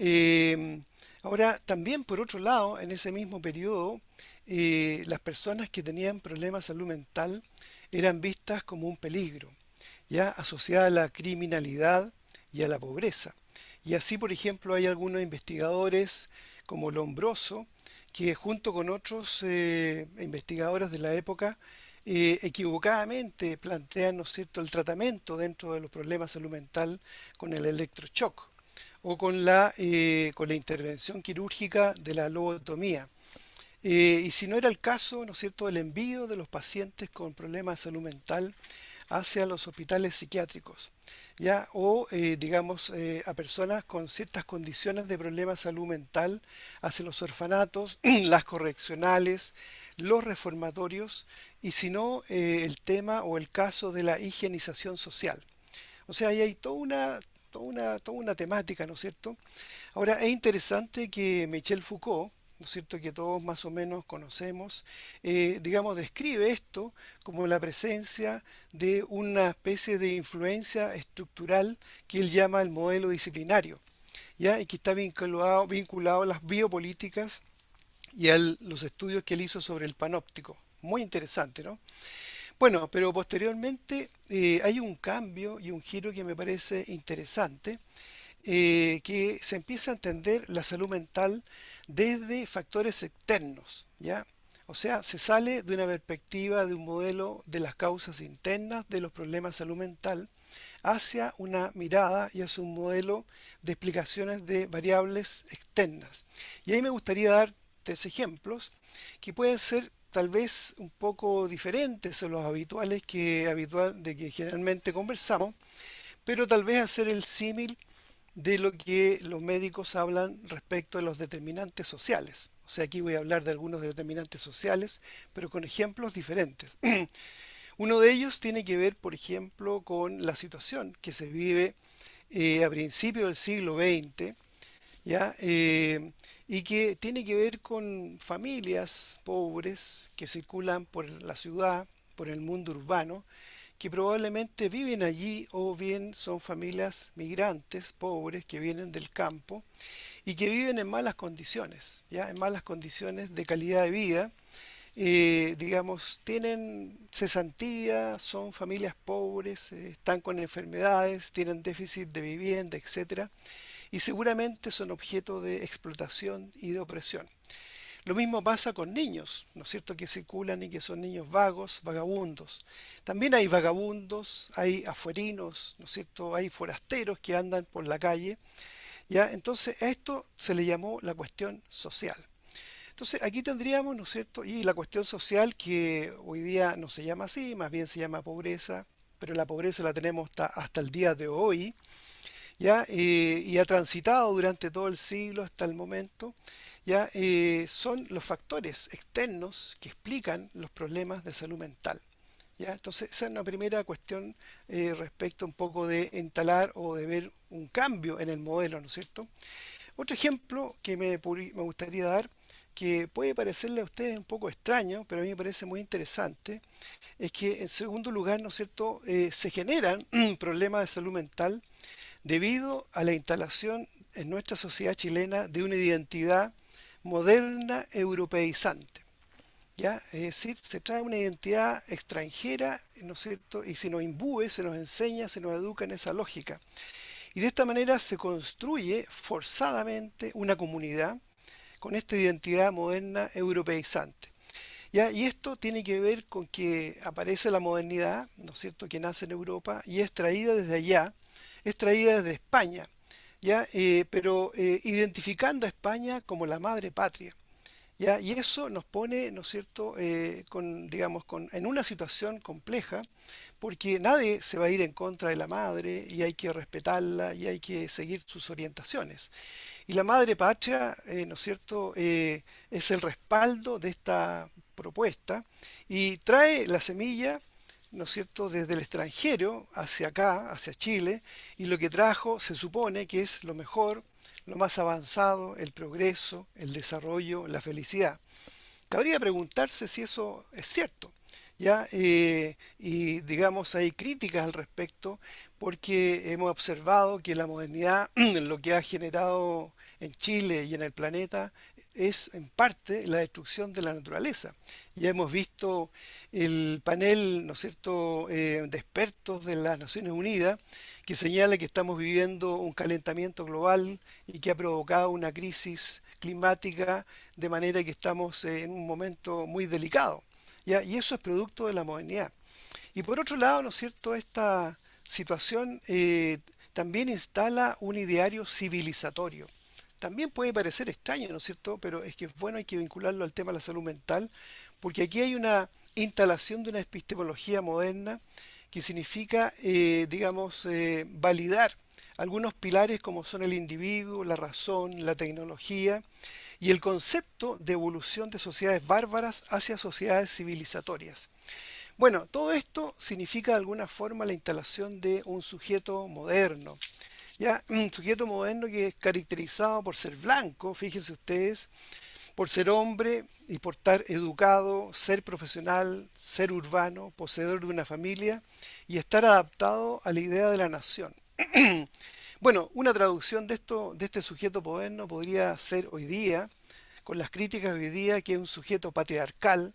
ahora también por otro lado, en ese mismo periodo, las personas que tenían problemas de salud mental eran vistas como un peligro, ya asociada a la criminalidad y a la pobreza. Y así, por ejemplo, hay algunos investigadores como Lombroso, que junto con otros investigadores de la época, equivocadamente plantean, ¿no es cierto?, el tratamiento dentro de los problemas de salud mental con el electroshock o con la intervención quirúrgica de la lobotomía. Y si no era el caso, ¿no es cierto?, el envío de los pacientes con problemas de salud mental hacia los hospitales psiquiátricos, ¿ya? O, digamos, a personas con ciertas condiciones de problemas de salud mental hacia los orfanatos, las correccionales, los reformatorios, y si no, el tema o el caso de la higienización social. O sea, ahí hay toda una temática, ¿no es cierto? Ahora, es interesante que Michel Foucault, ¿no es cierto?, que todos más o menos conocemos, digamos, describe esto como la presencia de una especie de influencia estructural que él llama el modelo disciplinario, ¿ya? Y que está vinculado a las biopolíticas y a los estudios que él hizo sobre el panóptico. Muy interesante, ¿no? Bueno, pero posteriormente hay un cambio y un giro que me parece interesante, que se empieza a entender la salud mental desde factores externos, ¿ya? O sea, se sale de una perspectiva de un modelo de las causas internas de los problemas de salud mental hacia una mirada y hacia un modelo de explicaciones de variables externas. Y ahí me gustaría dar tres ejemplos que pueden ser tal vez un poco diferentes a los habituales de que generalmente conversamos, pero tal vez hacer el símil de lo que los médicos hablan respecto de los determinantes sociales. O sea, aquí voy a hablar de algunos determinantes sociales, pero con ejemplos diferentes. Uno de ellos tiene que ver, por ejemplo, con la situación que se vive a principios del siglo XX, ¿ya? Y que tiene que ver con familias pobres que circulan por la ciudad, por el mundo urbano, que probablemente viven allí o bien son familias migrantes pobres que vienen del campo y que viven en malas condiciones, ¿ya? En malas condiciones de calidad de vida. Digamos, tienen cesantía, son familias pobres, están con enfermedades, tienen déficit de vivienda, etcétera, y seguramente son objeto de explotación y de opresión. Lo mismo pasa con niños, ¿no es cierto?, que circulan y que son niños vagos, vagabundos. También hay vagabundos, hay afuerinos, ¿no es cierto?, hay forasteros que andan por la calle, ¿ya? Entonces a esto se le llamó la cuestión social. Entonces aquí tendríamos, ¿no es cierto?, y la cuestión social que hoy día no se llama así, más bien se llama pobreza, pero la pobreza la tenemos hasta el día de hoy, ¿ya? Y ha transitado durante todo el siglo hasta el momento, ¿ya? Son los factores externos que explican los problemas de salud mental, ¿ya? Entonces esa es una primera cuestión respecto un poco de instalar o de ver un cambio en el modelo, ¿no es cierto? Otro ejemplo que me gustaría dar, que puede parecerle a ustedes un poco extraño, pero a mí me parece muy interesante, es que en segundo lugar, ¿no es cierto?, se generan problemas de salud mental debido a la instalación en nuestra sociedad chilena de una identidad moderna europeizante, ¿ya? Es decir, se trae una identidad extranjera, ¿no es cierto?, y se nos imbue, se nos enseña, se nos educa en esa lógica. Y de esta manera se construye forzadamente una comunidad con esta identidad moderna europeizante, ¿ya? Y esto tiene que ver con que aparece la modernidad, ¿no es cierto?, que nace en Europa y es traída desde allá, es traída desde España, ¿ya? Pero identificando a España como la madre patria, ¿ya? Y eso nos pone, ¿no es cierto?, digamos, en una situación compleja, porque nadie se va a ir en contra de la madre y hay que respetarla y hay que seguir sus orientaciones. Y la madre patria, ¿no es cierto?, es el respaldo de esta propuesta y trae la semilla, ¿no es cierto?, desde el extranjero hacia acá, hacia Chile, y lo que trajo se supone que es lo mejor, lo más avanzado, el progreso, el desarrollo, la felicidad. Cabría preguntarse si eso es cierto, ¿ya? Y digamos, hay críticas al respecto porque hemos observado que la modernidad lo que ha generado en Chile y en el planeta es en parte la destrucción de la naturaleza. Ya hemos visto el panel, ¿no es cierto?, de expertos de las Naciones Unidas que señala que estamos viviendo un calentamiento global y que ha provocado una crisis climática de manera que estamos en un momento muy delicado, ¿ya? Y eso es producto de la modernidad. Y por otro lado, ¿no es cierto?, esta situación también instala un ideario civilizatorio. También puede parecer extraño, ¿no es cierto?, pero es que es bueno, hay que vincularlo al tema de la salud mental, porque aquí hay una instalación de una epistemología moderna que significa, digamos, validar algunos pilares como son el individuo, la razón, la tecnología y el concepto de evolución de sociedades bárbaras hacia sociedades civilizatorias. Bueno, todo esto significa de alguna forma la instalación de un sujeto moderno, ya un sujeto moderno que es caracterizado por ser blanco, fíjense ustedes, por ser hombre y por estar educado, ser profesional, ser urbano, poseedor de una familia y estar adaptado a la idea de la nación. Bueno, una traducción de esto, de este sujeto moderno podría ser hoy día, con las críticas de hoy día, que es un sujeto patriarcal,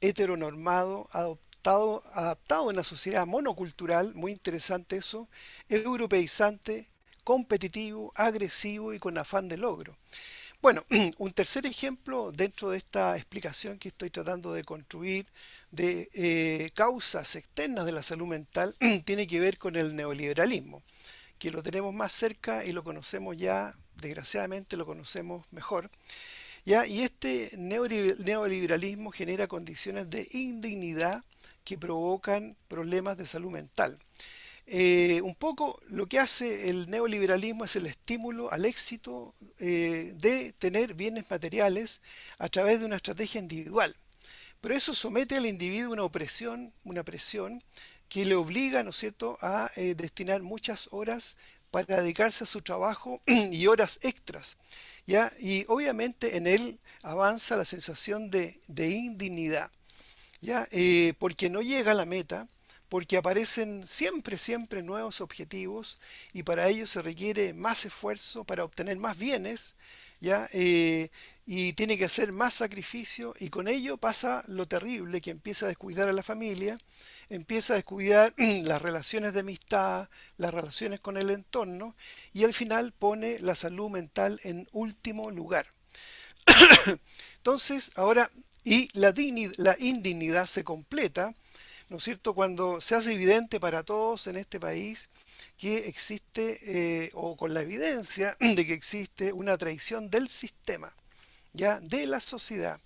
heteronormado, adaptado a una sociedad monocultural, muy interesante eso, europeizante, competitivo, agresivo y con afán de logro. Bueno, un tercer ejemplo dentro de esta explicación que estoy tratando de construir de causas externas de la salud mental tiene que ver con el neoliberalismo, que lo tenemos más cerca y lo conocemos ya, desgraciadamente lo conocemos mejor, ¿ya? Y este neoliberalismo genera condiciones de indignidad que provocan problemas de salud mental. Un poco lo que hace el neoliberalismo es el estímulo al éxito de tener bienes materiales a través de una estrategia individual. Pero eso somete al individuo a una presión que le obliga, ¿no es cierto?, a destinar muchas horas para dedicarse a su trabajo y horas extras, ¿ya? Y obviamente en él avanza la sensación de indignidad, ¿ya? Porque no llega a la meta, porque aparecen siempre, siempre nuevos objetivos y para ello se requiere más esfuerzo para obtener más bienes, ¿ya? Y tiene que hacer más sacrificio y con ello pasa lo terrible que empieza a descuidar a la familia, empieza a descuidar las relaciones de amistad, las relaciones con el entorno y al final pone la salud mental en último lugar. Entonces, ahora, y la indignidad se completa, ¿no es cierto?, cuando se hace evidente para todos en este país que existe, o con la evidencia de que existe una traición del sistema, ya de la sociedad,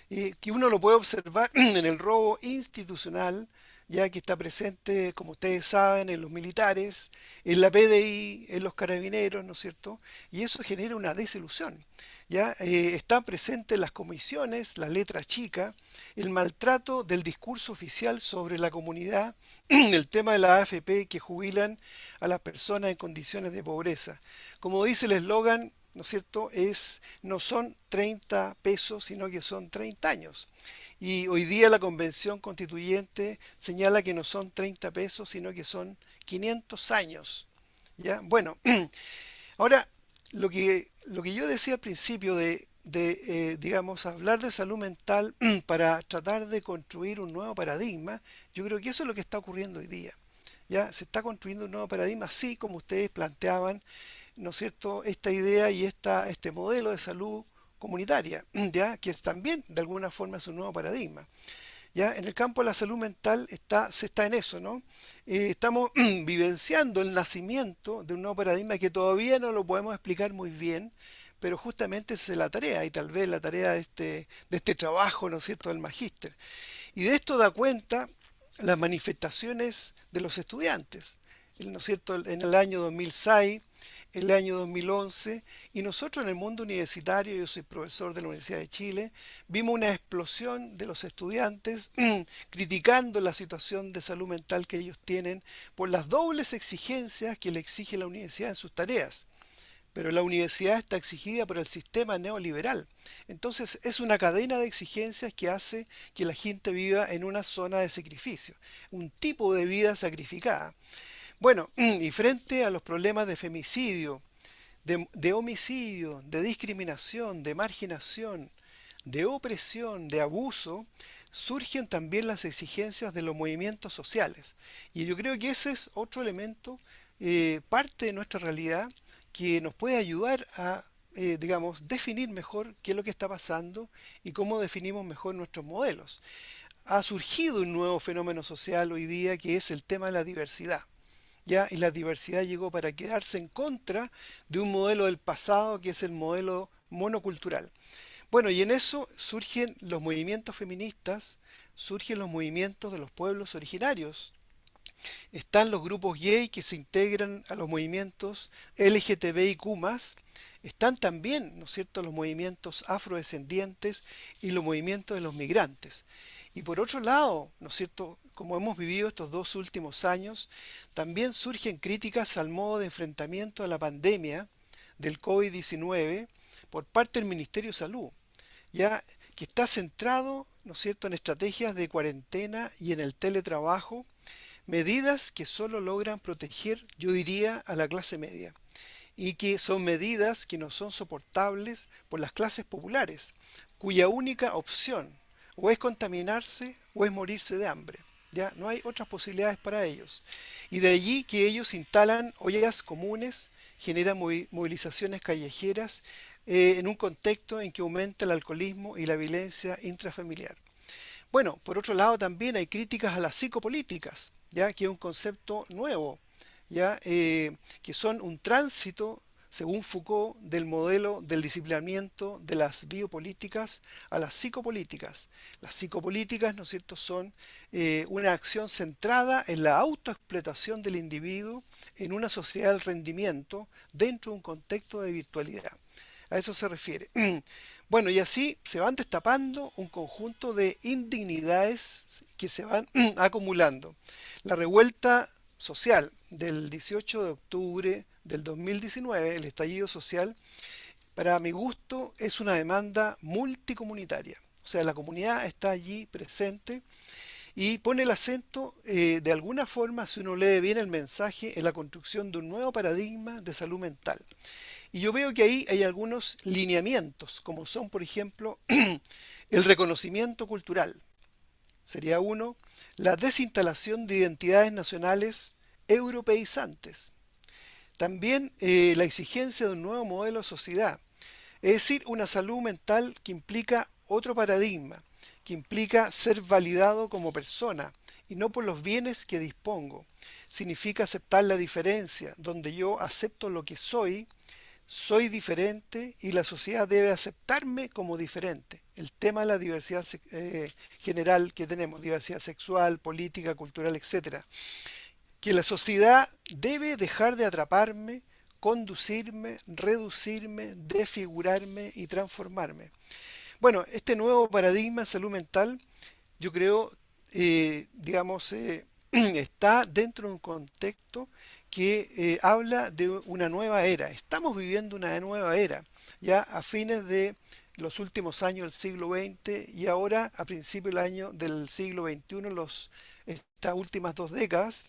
que uno lo puede observar en el robo institucional, ya que está presente, como ustedes saben, en los militares, en la PDI, en los carabineros, ¿no es cierto? Y eso genera una desilusión. Ya están presentes las comisiones, la letra chica, el maltrato del discurso oficial sobre la comunidad, el tema de la AFP que jubilan a las personas en condiciones de pobreza. Como dice el eslogan, ¿no es cierto? No son 30 pesos, sino que son 30 años. Y hoy día la Convención Constituyente señala que no son 30 pesos, sino que son 500 años. ¿Ya? Bueno, ahora lo que yo decía al principio digamos, hablar de salud mental para tratar de construir un nuevo paradigma, yo creo que eso es lo que está ocurriendo hoy día. Ya se está construyendo un nuevo paradigma, así como ustedes planteaban, ¿no es cierto?, esta idea y este modelo de salud comunitaria, ya que es también de alguna forma es un nuevo paradigma. Ya en el campo de la salud mental se está en eso, ¿no? Estamos vivenciando el nacimiento de un nuevo paradigma que todavía no lo podemos explicar muy bien, pero justamente esa es la tarea y tal vez la tarea de este trabajo, ¿no es cierto?, del magíster. Y de esto da cuenta las manifestaciones de los estudiantes, ¿no es cierto?, en el año 2006, el año 2011, y nosotros en el mundo universitario, yo soy profesor de la Universidad de Chile, vimos una explosión de los estudiantes criticando la situación de salud mental que ellos tienen por las dobles exigencias que le exige la universidad en sus tareas. Pero la universidad está exigida por el sistema neoliberal. Entonces es una cadena de exigencias que hace que la gente viva en una zona de sacrificio, un tipo de vida sacrificada. Bueno, y frente a los problemas de femicidio, de homicidio, de discriminación, de marginación, de opresión, de abuso, surgen también las exigencias de los movimientos sociales. Y yo creo que ese es otro elemento, parte de nuestra realidad, que nos puede ayudar a, digamos, definir mejor qué es lo que está pasando y cómo definimos mejor nuestros modelos. Ha surgido un nuevo fenómeno social hoy día que es el tema de la diversidad. ¿Ya? Y la diversidad llegó para quedarse en contra de un modelo del pasado que es el modelo monocultural. Bueno, y en eso surgen los movimientos feministas, surgen los movimientos de los pueblos originarios. Están los grupos gay que se integran a los movimientos LGTBIQ+, están también, ¿no es cierto?, los movimientos afrodescendientes y los movimientos de los migrantes. Y por otro lado, ¿no es cierto?, como hemos vivido estos 2 últimos años, también surgen críticas al modo de enfrentamiento a la pandemia del COVID-19 por parte del Ministerio de Salud, ya que está centrado, ¿no es cierto?, en estrategias de cuarentena y en el teletrabajo, medidas que solo logran proteger, yo diría, a la clase media y que son medidas que no son soportables por las clases populares, cuya única opción o es contaminarse o es morirse de hambre. Ya no hay otras posibilidades para ellos. Y de allí que ellos instalan ollas comunes, generan movilizaciones callejeras en un contexto en que aumenta el alcoholismo y la violencia intrafamiliar. Bueno, por otro lado también hay críticas a las psicopolíticas, ya que es un concepto nuevo, ya que son un tránsito según Foucault, del modelo del disciplinamiento de las biopolíticas a las psicopolíticas. Las psicopolíticas, ¿no es cierto?, son una acción centrada en la autoexplotación del individuo en una sociedad del rendimiento dentro de un contexto de virtualidad. A eso se refiere. Bueno, y así se van destapando un conjunto de indignidades que se van acumulando. La revuelta social del 18 de octubre del 2019, el estallido social, para mi gusto es una demanda multicomunitaria. O sea, la comunidad está allí presente y pone el acento, de alguna forma, si uno lee bien el mensaje, en la construcción de un nuevo paradigma de salud mental. Y yo veo que ahí hay algunos lineamientos, como son, por ejemplo, el reconocimiento cultural. Sería uno, la desinstalación de identidades nacionales europeizantes. También la exigencia de un nuevo modelo de sociedad, es decir, una salud mental que implica otro paradigma, que implica ser validado como persona y no por los bienes que dispongo. Significa aceptar la diferencia, donde yo acepto lo que soy diferente y la sociedad debe aceptarme como diferente. El tema de la diversidad general que tenemos, diversidad sexual, política, cultural, etcétera. Que la sociedad debe dejar de atraparme, conducirme, reducirme, desfigurarme y transformarme. Bueno, este nuevo paradigma de salud mental, yo creo, está dentro de un contexto que habla de una nueva era. Estamos viviendo una nueva era, ya a fines de los últimos años del siglo XX y ahora a principios del siglo XXI, estas últimas 2 décadas.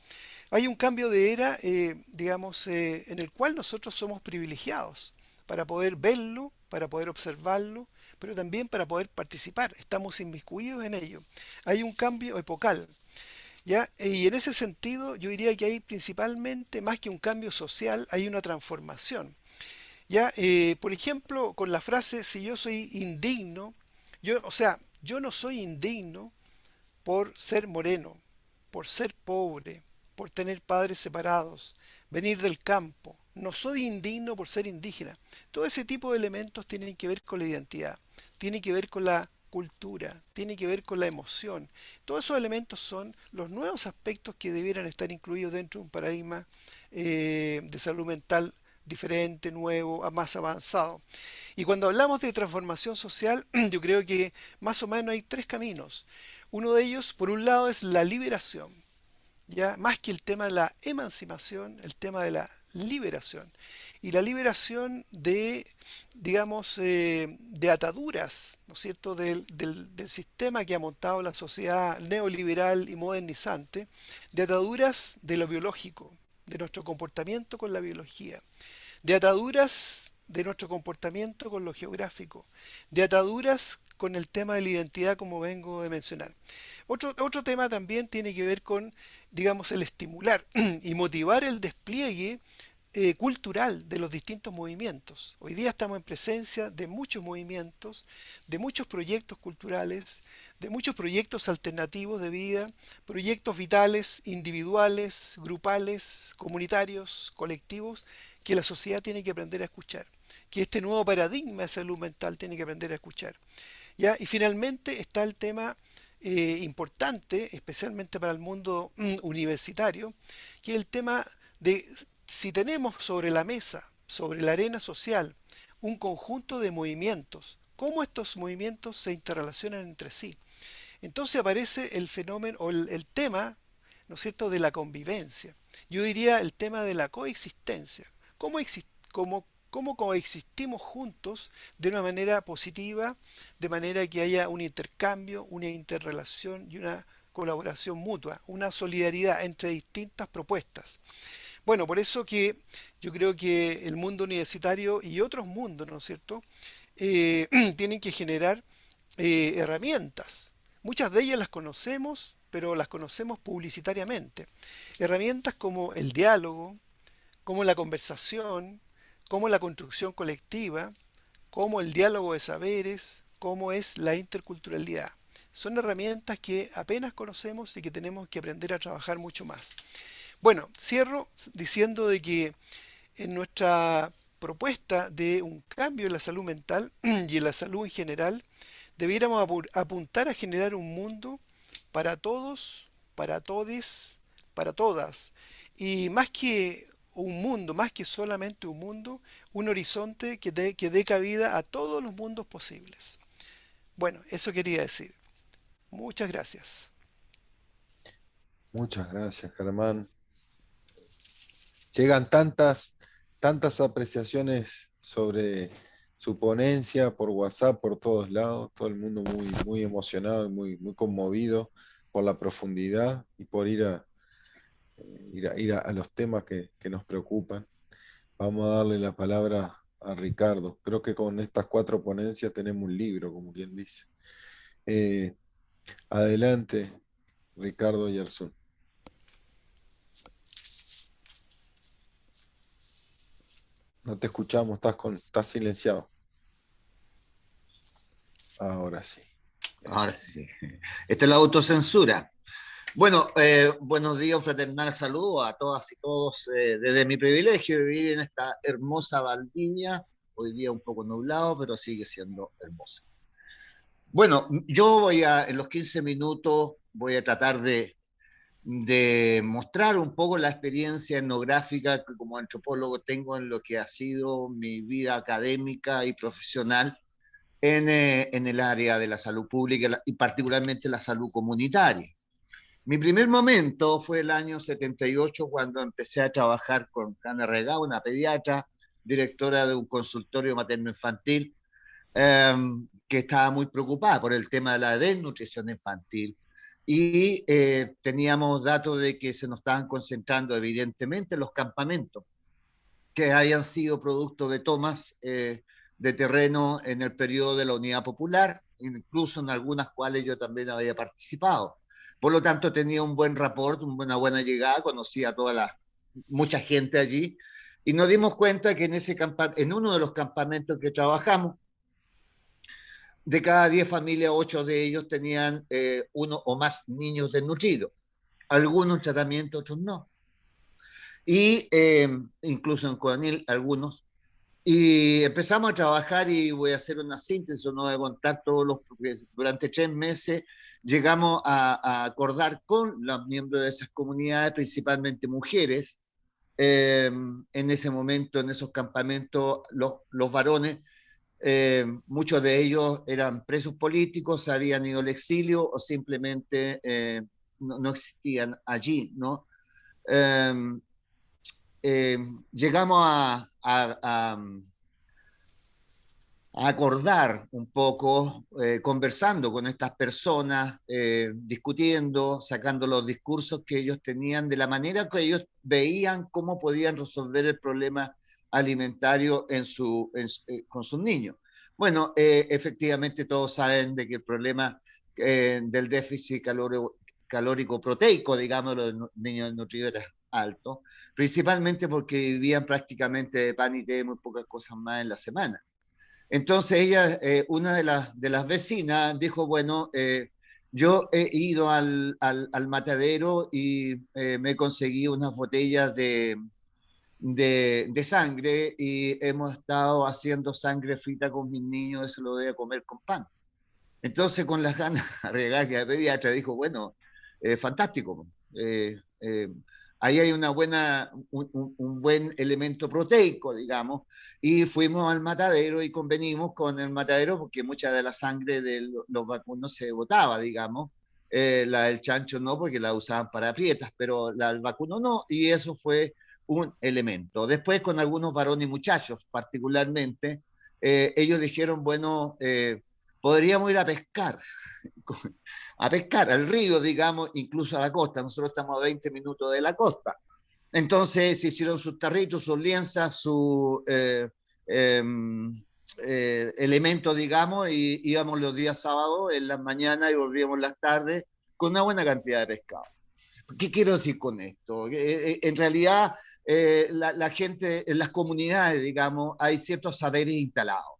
Hay un cambio de era, en el cual nosotros somos privilegiados para poder verlo, para poder observarlo, pero también para poder participar. Estamos inmiscuidos en ello. Hay un cambio epocal, ¿ya? Y en ese sentido yo diría que hay principalmente, más que un cambio social, hay una transformación. ¿Ya? Por ejemplo, con la frase, si yo soy indigno, yo no soy indigno por ser moreno, por ser pobre, por tener padres separados, venir del campo. No soy indigno por ser indígena. Todo ese tipo de elementos tienen que ver con la identidad, tienen que ver con la cultura, tiene que ver con la emoción. Todos esos elementos son los nuevos aspectos que debieran estar incluidos dentro de un paradigma de salud mental diferente, nuevo, más avanzado. Y cuando hablamos de transformación social, yo creo que más o menos hay 3 caminos. Uno de ellos, por un lado, es la liberación, ya más que el tema de la emancipación, el tema de la liberación. Y la liberación de, de ataduras, ¿no es cierto?, del sistema que ha montado la sociedad neoliberal y modernizante, de ataduras de lo biológico, de nuestro comportamiento con la biología, de ataduras de nuestro comportamiento con lo geográfico, de ataduras con el tema de la identidad, como vengo de mencionar. Otro tema también tiene que ver con, el estimular y motivar el despliegue cultural de los distintos movimientos. Hoy día estamos en presencia de muchos movimientos, de muchos proyectos culturales, de muchos proyectos alternativos de vida, proyectos vitales, individuales, grupales, comunitarios, colectivos, que la sociedad tiene que aprender a escuchar, que este nuevo paradigma de salud mental tiene que aprender a escuchar. ¿Ya? Y finalmente está el tema importante, especialmente para el mundo universitario, que es el tema de si tenemos sobre la mesa, sobre la arena social, un conjunto de movimientos, cómo estos movimientos se interrelacionan entre sí. Entonces aparece el fenómeno o el tema, ¿no es cierto?, de la convivencia. Yo diría el tema de la coexistencia. ¿Cómo coexistimos juntos de una manera positiva, de manera que haya un intercambio, una interrelación y una colaboración mutua, una solidaridad entre distintas propuestas? Bueno, por eso que yo creo que el mundo universitario y otros mundos, ¿no es cierto?, tienen que generar herramientas. Muchas de ellas las conocemos, pero las conocemos publicitariamente. Herramientas como el diálogo, como la conversación, como la construcción colectiva, como el diálogo de saberes, como es la interculturalidad. Son herramientas que apenas conocemos y que tenemos que aprender a trabajar mucho más. Bueno, cierro diciendo de que en nuestra propuesta de un cambio en la salud mental y en la salud en general, debiéramos apuntar a generar un mundo para todos, para todes, para todas. Y más que un mundo, más que solamente un mundo, un horizonte que dé cabida a todos los mundos posibles. Bueno, eso quería decir. Muchas gracias. Muchas gracias, Germán. Llegan tantas apreciaciones sobre su ponencia por WhatsApp, por todos lados, todo el mundo muy emocionado y muy conmovido por la profundidad y por ir a los temas que nos preocupan. Vamos a darle la palabra a Ricardo. Creo que con estas 4 ponencias tenemos un libro, como quien dice. Adelante, Ricardo Yersun. No te escuchamos, estás silenciado. Ahora sí. Ahora sí. Esta es la autocensura. Bueno, buenos días, un fraternal saludo a todas y todos. Desde mi privilegio de vivir en esta hermosa Valdivia, hoy día un poco nublado, pero sigue siendo hermosa. Bueno, yo en los 15 minutos, voy a tratar de mostrar un poco la experiencia etnográfica que como antropólogo tengo en lo que ha sido mi vida académica y profesional en el área de la salud pública y particularmente la salud comunitaria. Mi primer momento fue el año 78 cuando empecé a trabajar con Hanna Regá, una pediatra, directora de un consultorio materno-infantil, que estaba muy preocupada por el tema de la desnutrición infantil. Y teníamos datos de que se nos estaban concentrando evidentemente los campamentos, que habían sido producto de tomas de terreno en el periodo de la Unidad Popular, incluso en algunas cuales yo también había participado. Por lo tanto, tenía un buen rapport, una buena llegada, conocía a mucha gente allí, y nos dimos cuenta que en uno de los campamentos que trabajamos, de cada 10 familias, 8 de ellos tenían 1 o más niños desnutridos. Algunos en tratamiento, otros no. Y incluso en Codanil, algunos. Y empezamos a trabajar y voy a hacer una síntesis, no voy a contar porque durante 3 meses llegamos a acordar con los miembros de esas comunidades, principalmente mujeres. En ese momento, en esos campamentos, los varones, muchos de ellos eran presos políticos, habían ido al exilio o simplemente no existían allí, ¿no? Eh, Llegamos a acordar un poco, conversando con estas personas, discutiendo, sacando los discursos que ellos tenían de la manera que ellos veían cómo podían resolver el problema alimentario con sus niños. Bueno, efectivamente todos saben de que el problema del déficit calórico proteico, digamos, de los niños desnutridos era alto, principalmente porque vivían prácticamente de pan y té, muy pocas cosas más en la semana. Entonces ella, una de las vecinas, dijo, bueno, yo he ido al matadero y me conseguí unas botellas de sangre y hemos estado haciendo sangre frita con mis niños, eso lo voy a comer con pan. Entonces, con las ganas regadas de pediatra, dijo, bueno, fantástico. Ahí hay un buen elemento proteico, digamos, y fuimos al matadero y convenimos con el matadero porque mucha de la sangre de los vacunos se botaba, digamos. La del chancho no, porque la usaban para aprietas, pero la del vacuno no, y eso fue un elemento. Después, con algunos varones y muchachos, particularmente, ellos dijeron, bueno, podríamos ir a pescar al río, digamos, incluso a la costa. Nosotros estamos a 20 minutos de la costa. Entonces se hicieron sus tarritos, sus lienzas, sus elementos, digamos, y íbamos los días sábados en las mañanas y volvíamos las tardes con una buena cantidad de pescado. ¿Qué quiero decir con esto? En realidad, la gente, en las comunidades, digamos, hay ciertos saberes instalados.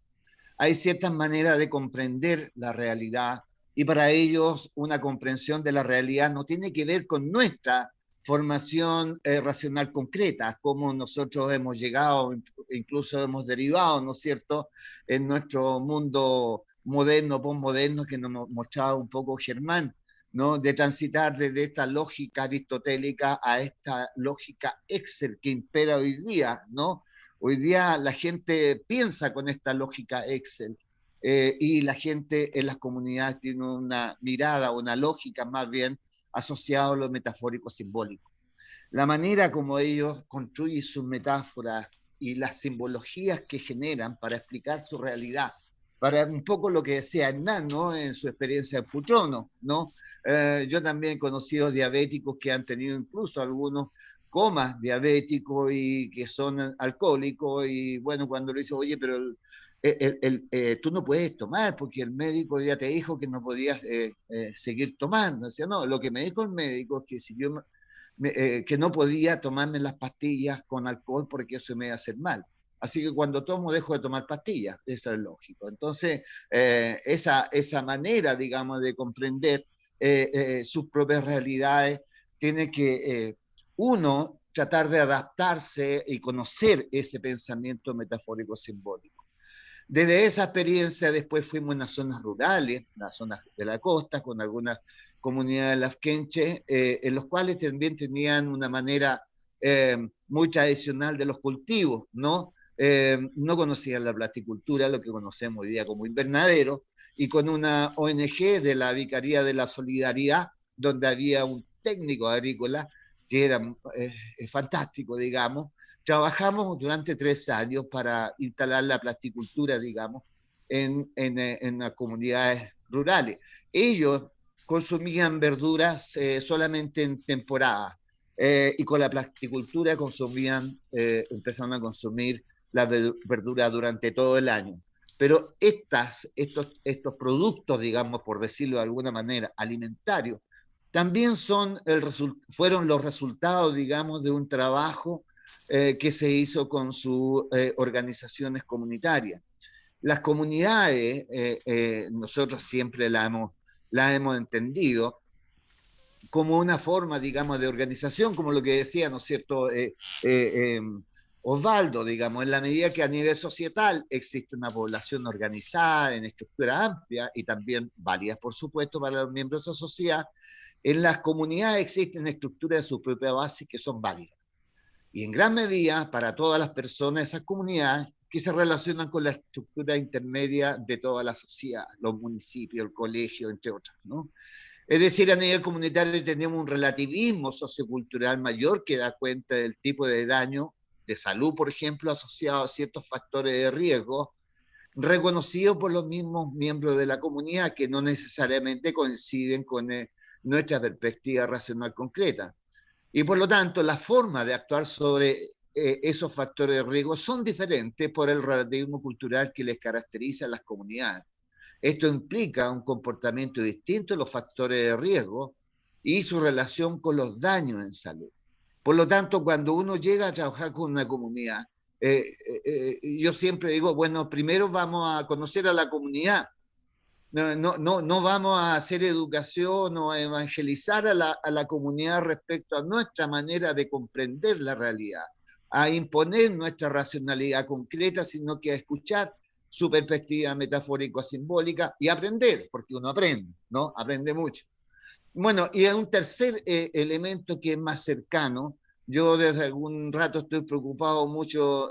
Hay ciertas maneras de comprender la realidad y para ellos una comprensión de la realidad no tiene que ver con nuestra formación racional concreta, cómo nosotros hemos llegado, incluso hemos derivado, ¿no es cierto?, en nuestro mundo moderno, postmoderno, que nos mostraba un poco Germán, ¿no?, de transitar desde esta lógica aristotélica a esta lógica Excel que impera hoy día, ¿no? Hoy día la gente piensa con esta lógica Excel, y la gente en las comunidades tiene una mirada, una lógica más bien asociada a lo metafórico simbólico. La manera como ellos construyen sus metáforas y las simbologías que generan para explicar su realidad, para un poco lo que decía Hernán, ¿no?, en su experiencia en Futrono, ¿no? Yo también he conocido diabéticos que han tenido incluso algunos comas diabéticos y que son alcohólicos, y bueno, cuando le dice, oye, pero tú no puedes tomar porque el médico ya te dijo que no podías seguir tomando. Decía, no, lo que me dijo el médico es que si yo que no podía tomarme las pastillas con alcohol porque eso me iba a hacer mal. Así que cuando tomo dejo de tomar pastillas, eso es lógico. Entonces, esa manera, digamos, de comprender sus propias realidades, tiene que uno tratar de adaptarse y conocer ese pensamiento metafórico simbólico. Desde esa experiencia después fuimos a las zonas rurales, las zonas de la costa, con algunas comunidades lafkenche, en los cuales también tenían una manera muy tradicional de los cultivos, ¿no? No conocían la plasticultura, lo que conocemos hoy día como invernadero, y con una ONG de la Vicaría de la Solidaridad, donde había un técnico agrícola que era fantástico, digamos. Trabajamos durante 3 años para instalar la plasticultura, digamos, en las comunidades rurales. Ellos consumían verduras solamente en temporada, y con la plasticultura empezaron a consumir la verdura durante todo el año. Pero estos productos, digamos, por decirlo de alguna manera, alimentarios, también fueron los resultados, digamos, de un trabajo que se hizo con sus organizaciones comunitarias. Las comunidades, nosotros siempre la hemos entendido como una forma, digamos, de organización, como lo que decía, ¿no es cierto?, Osvaldo, digamos, en la medida que a nivel societal existe una población organizada en estructura amplia y también válidas, por supuesto, para los miembros de esa sociedad, en las comunidades existen estructuras de su propia base que son válidas. Y en gran medida para todas las personas de esas comunidades que se relacionan con la estructura intermedia de toda la sociedad, los municipios, el colegio, entre otras, ¿no? Es decir, a nivel comunitario tenemos un relativismo sociocultural mayor que da cuenta del tipo de daño de salud, por ejemplo, asociado a ciertos factores de riesgo, reconocidos por los mismos miembros de la comunidad, que no necesariamente coinciden con nuestra perspectiva racional concreta. Y por lo tanto, la forma de actuar sobre esos factores de riesgo son diferentes por el relativismo cultural que les caracteriza a las comunidades. Esto implica un comportamiento distinto de los factores de riesgo y su relación con los daños en salud. Por lo tanto, cuando uno llega a trabajar con una comunidad, yo siempre digo, bueno, primero vamos a conocer a la comunidad. No vamos a hacer educación o a evangelizar a la comunidad respecto a nuestra manera de comprender la realidad, a imponer nuestra racionalidad concreta, sino que a escuchar su perspectiva metafórico-simbólica y aprender, porque uno aprende, ¿no? Aprende mucho. Bueno, y un tercer elemento que es más cercano, yo desde algún rato estoy preocupado mucho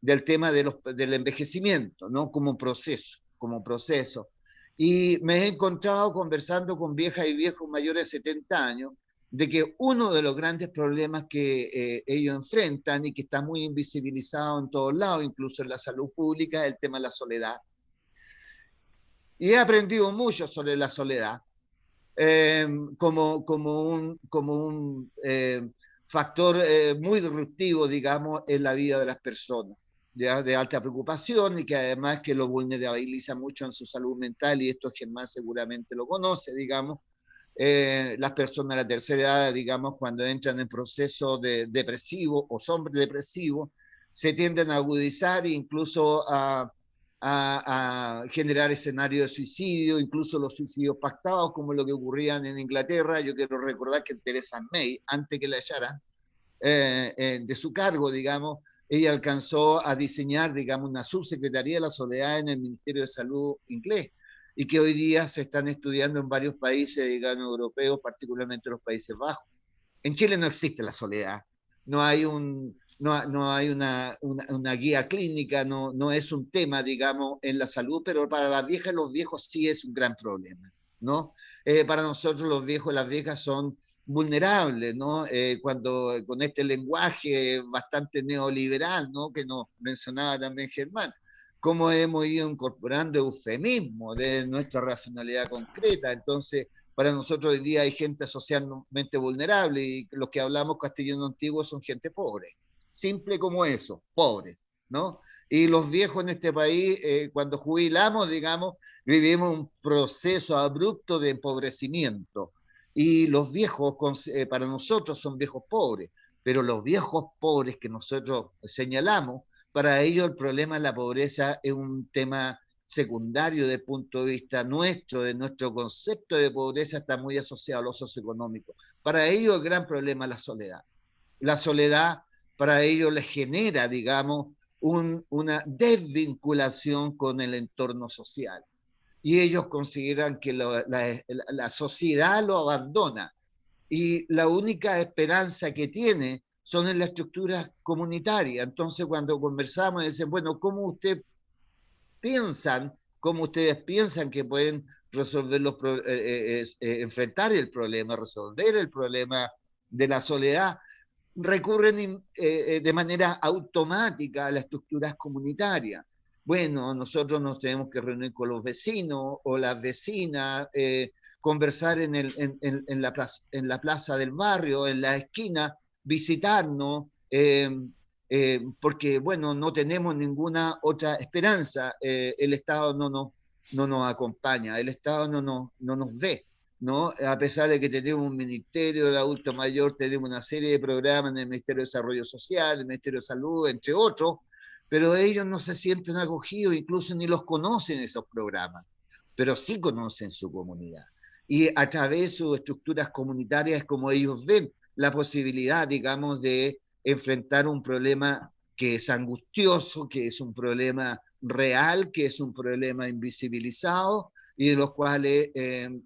del tema del envejecimiento, ¿no? Como proceso. Y me he encontrado conversando con viejas y viejos mayores de 70 años, de que uno de los grandes problemas que ellos enfrentan y que está muy invisibilizado en todos lados, incluso en la salud pública, es el tema de la soledad. Y he aprendido mucho sobre la soledad como un factor muy disruptivo, digamos, en la vida de las personas, ya de alta preocupación, y que además que lo vulnerabiliza mucho en su salud mental, y esto Germán seguramente lo conoce, digamos. Las personas de la tercera edad, digamos, cuando entran en proceso de depresivo o son depresivos, se tienden a agudizar e incluso a a generar escenarios de suicidio, incluso los suicidios pactados, como lo que ocurrían en Inglaterra. Yo quiero recordar que Theresa May, antes que la echaran de su cargo, digamos, ella alcanzó a diseñar, digamos, una subsecretaría de la soledad en el Ministerio de Salud inglés, y que hoy día se están estudiando en varios países, digamos, europeos, particularmente los Países Bajos. En Chile no existe la soledad, no hay, no hay una guía clínica, no es un tema, digamos, en la salud, pero para las viejas y los viejos sí es un gran problema, ¿no? Para nosotros los viejos y las viejas son vulnerables, ¿no? Cuando con este lenguaje bastante neoliberal, ¿no? Que nos mencionaba también Germán, cómo hemos ido incorporando eufemismos de nuestra racionalidad concreta. Entonces, para nosotros hoy día hay gente socialmente vulnerable, y los que hablamos castellano antiguo son gente pobre, simple como eso, pobres, ¿no? Y los viejos en este país, cuando jubilamos, digamos, vivimos un proceso abrupto de empobrecimiento. Y los viejos, para nosotros, son viejos pobres, pero los viejos pobres que nosotros señalamos, para ellos el problema de la pobreza es un tema secundario desde el punto de vista nuestro, de nuestro concepto de pobreza está muy asociado a lo socioeconómico. Para ellos el gran problema es la soledad. La soledad para ellos les genera, digamos, una desvinculación con el entorno social. Y ellos consideran que la sociedad lo abandona. Y la única esperanza que tiene son en la estructura comunitaria. Entonces, cuando conversamos, dicen, bueno, ¿cómo ustedes piensan que pueden resolver enfrentar el problema, resolver el problema de la soledad? Recurren de manera automática a las estructuras comunitarias. Bueno, nosotros nos tenemos que reunir con los vecinos o las vecinas, conversar en la plaza del barrio, en la esquina, visitarnos, porque, bueno, no tenemos ninguna otra esperanza. El Estado no nos acompaña, el Estado no nos ve, ¿no? A pesar de que tenemos un ministerio del adulto mayor, tenemos una serie de programas en el Ministerio de Desarrollo Social, el Ministerio de Salud, entre otros, pero ellos no se sienten acogidos, incluso ni los conocen esos programas, pero sí conocen su comunidad. Y a través de sus estructuras comunitarias es como ellos ven la posibilidad, digamos, de enfrentar un problema que es angustioso, que es un problema real, que es un problema invisibilizado, y de los cuales desde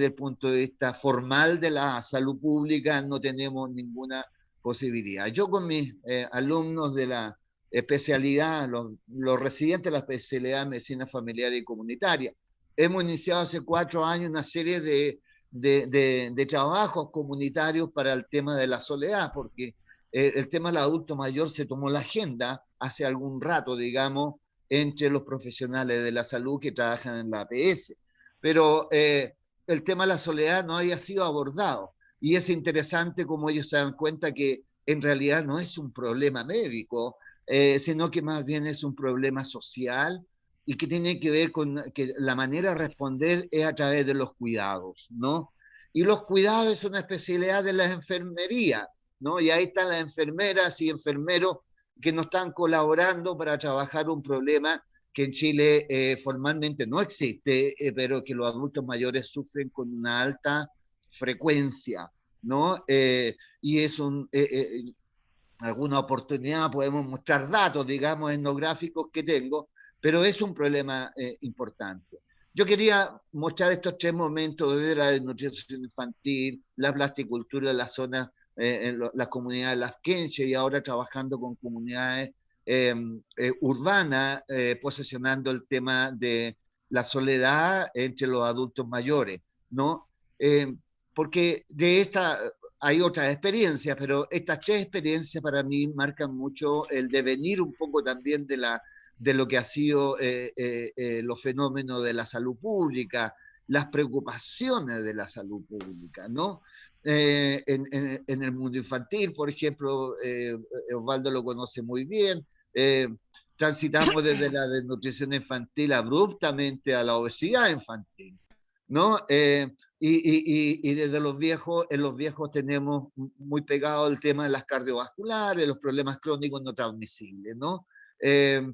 el punto de vista formal de la salud pública no tenemos ninguna posibilidad. Yo con mis alumnos de la especialidad, los residentes de la especialidad de medicina familiar y comunitaria, hemos iniciado hace 4 años una serie de trabajos comunitarios para el tema de la soledad, porque el tema del adulto mayor se tomó la agenda hace algún rato, digamos, entre los profesionales de la salud que trabajan en la APS. Pero el tema de la soledad no había sido abordado. Y es interesante cómo ellos se dan cuenta que en realidad no es un problema médico, sino que más bien es un problema social y que tiene que ver con que la manera de responder es a través de los cuidados, ¿no? Y los cuidados es una especialidad de la enfermería, ¿no? Y ahí están las enfermeras y enfermeros que nos están colaborando para trabajar un problema que en Chile formalmente no existe, pero que los adultos mayores sufren con una alta frecuencia, ¿no? Y es alguna oportunidad podemos mostrar datos, digamos, etnográficos que tengo, pero es un problema importante. Yo quería mostrar estos 3 momentos de la desnutrición infantil, la plasticultura, las zonas, las comunidades las quenches, y ahora trabajando con comunidades urbanas, posesionando el tema de la soledad entre los adultos mayores, ¿no? Porque de esta hay otras experiencias, pero estas 3 experiencias para mí marcan mucho el devenir un poco también de lo que ha sido los fenómenos de la salud pública, las preocupaciones de la salud pública, ¿no? En el mundo infantil, por ejemplo, Osvaldo lo conoce muy bien, transitamos desde la desnutrición infantil abruptamente a la obesidad infantil, ¿no? Y desde los viejos, en los viejos tenemos muy pegado el tema de las cardiovasculares, los problemas crónicos no transmisibles, ¿no? eh,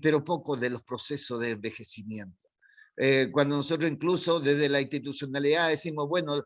pero poco de los procesos de envejecimiento. Cuando nosotros incluso desde la institucionalidad decimos, bueno,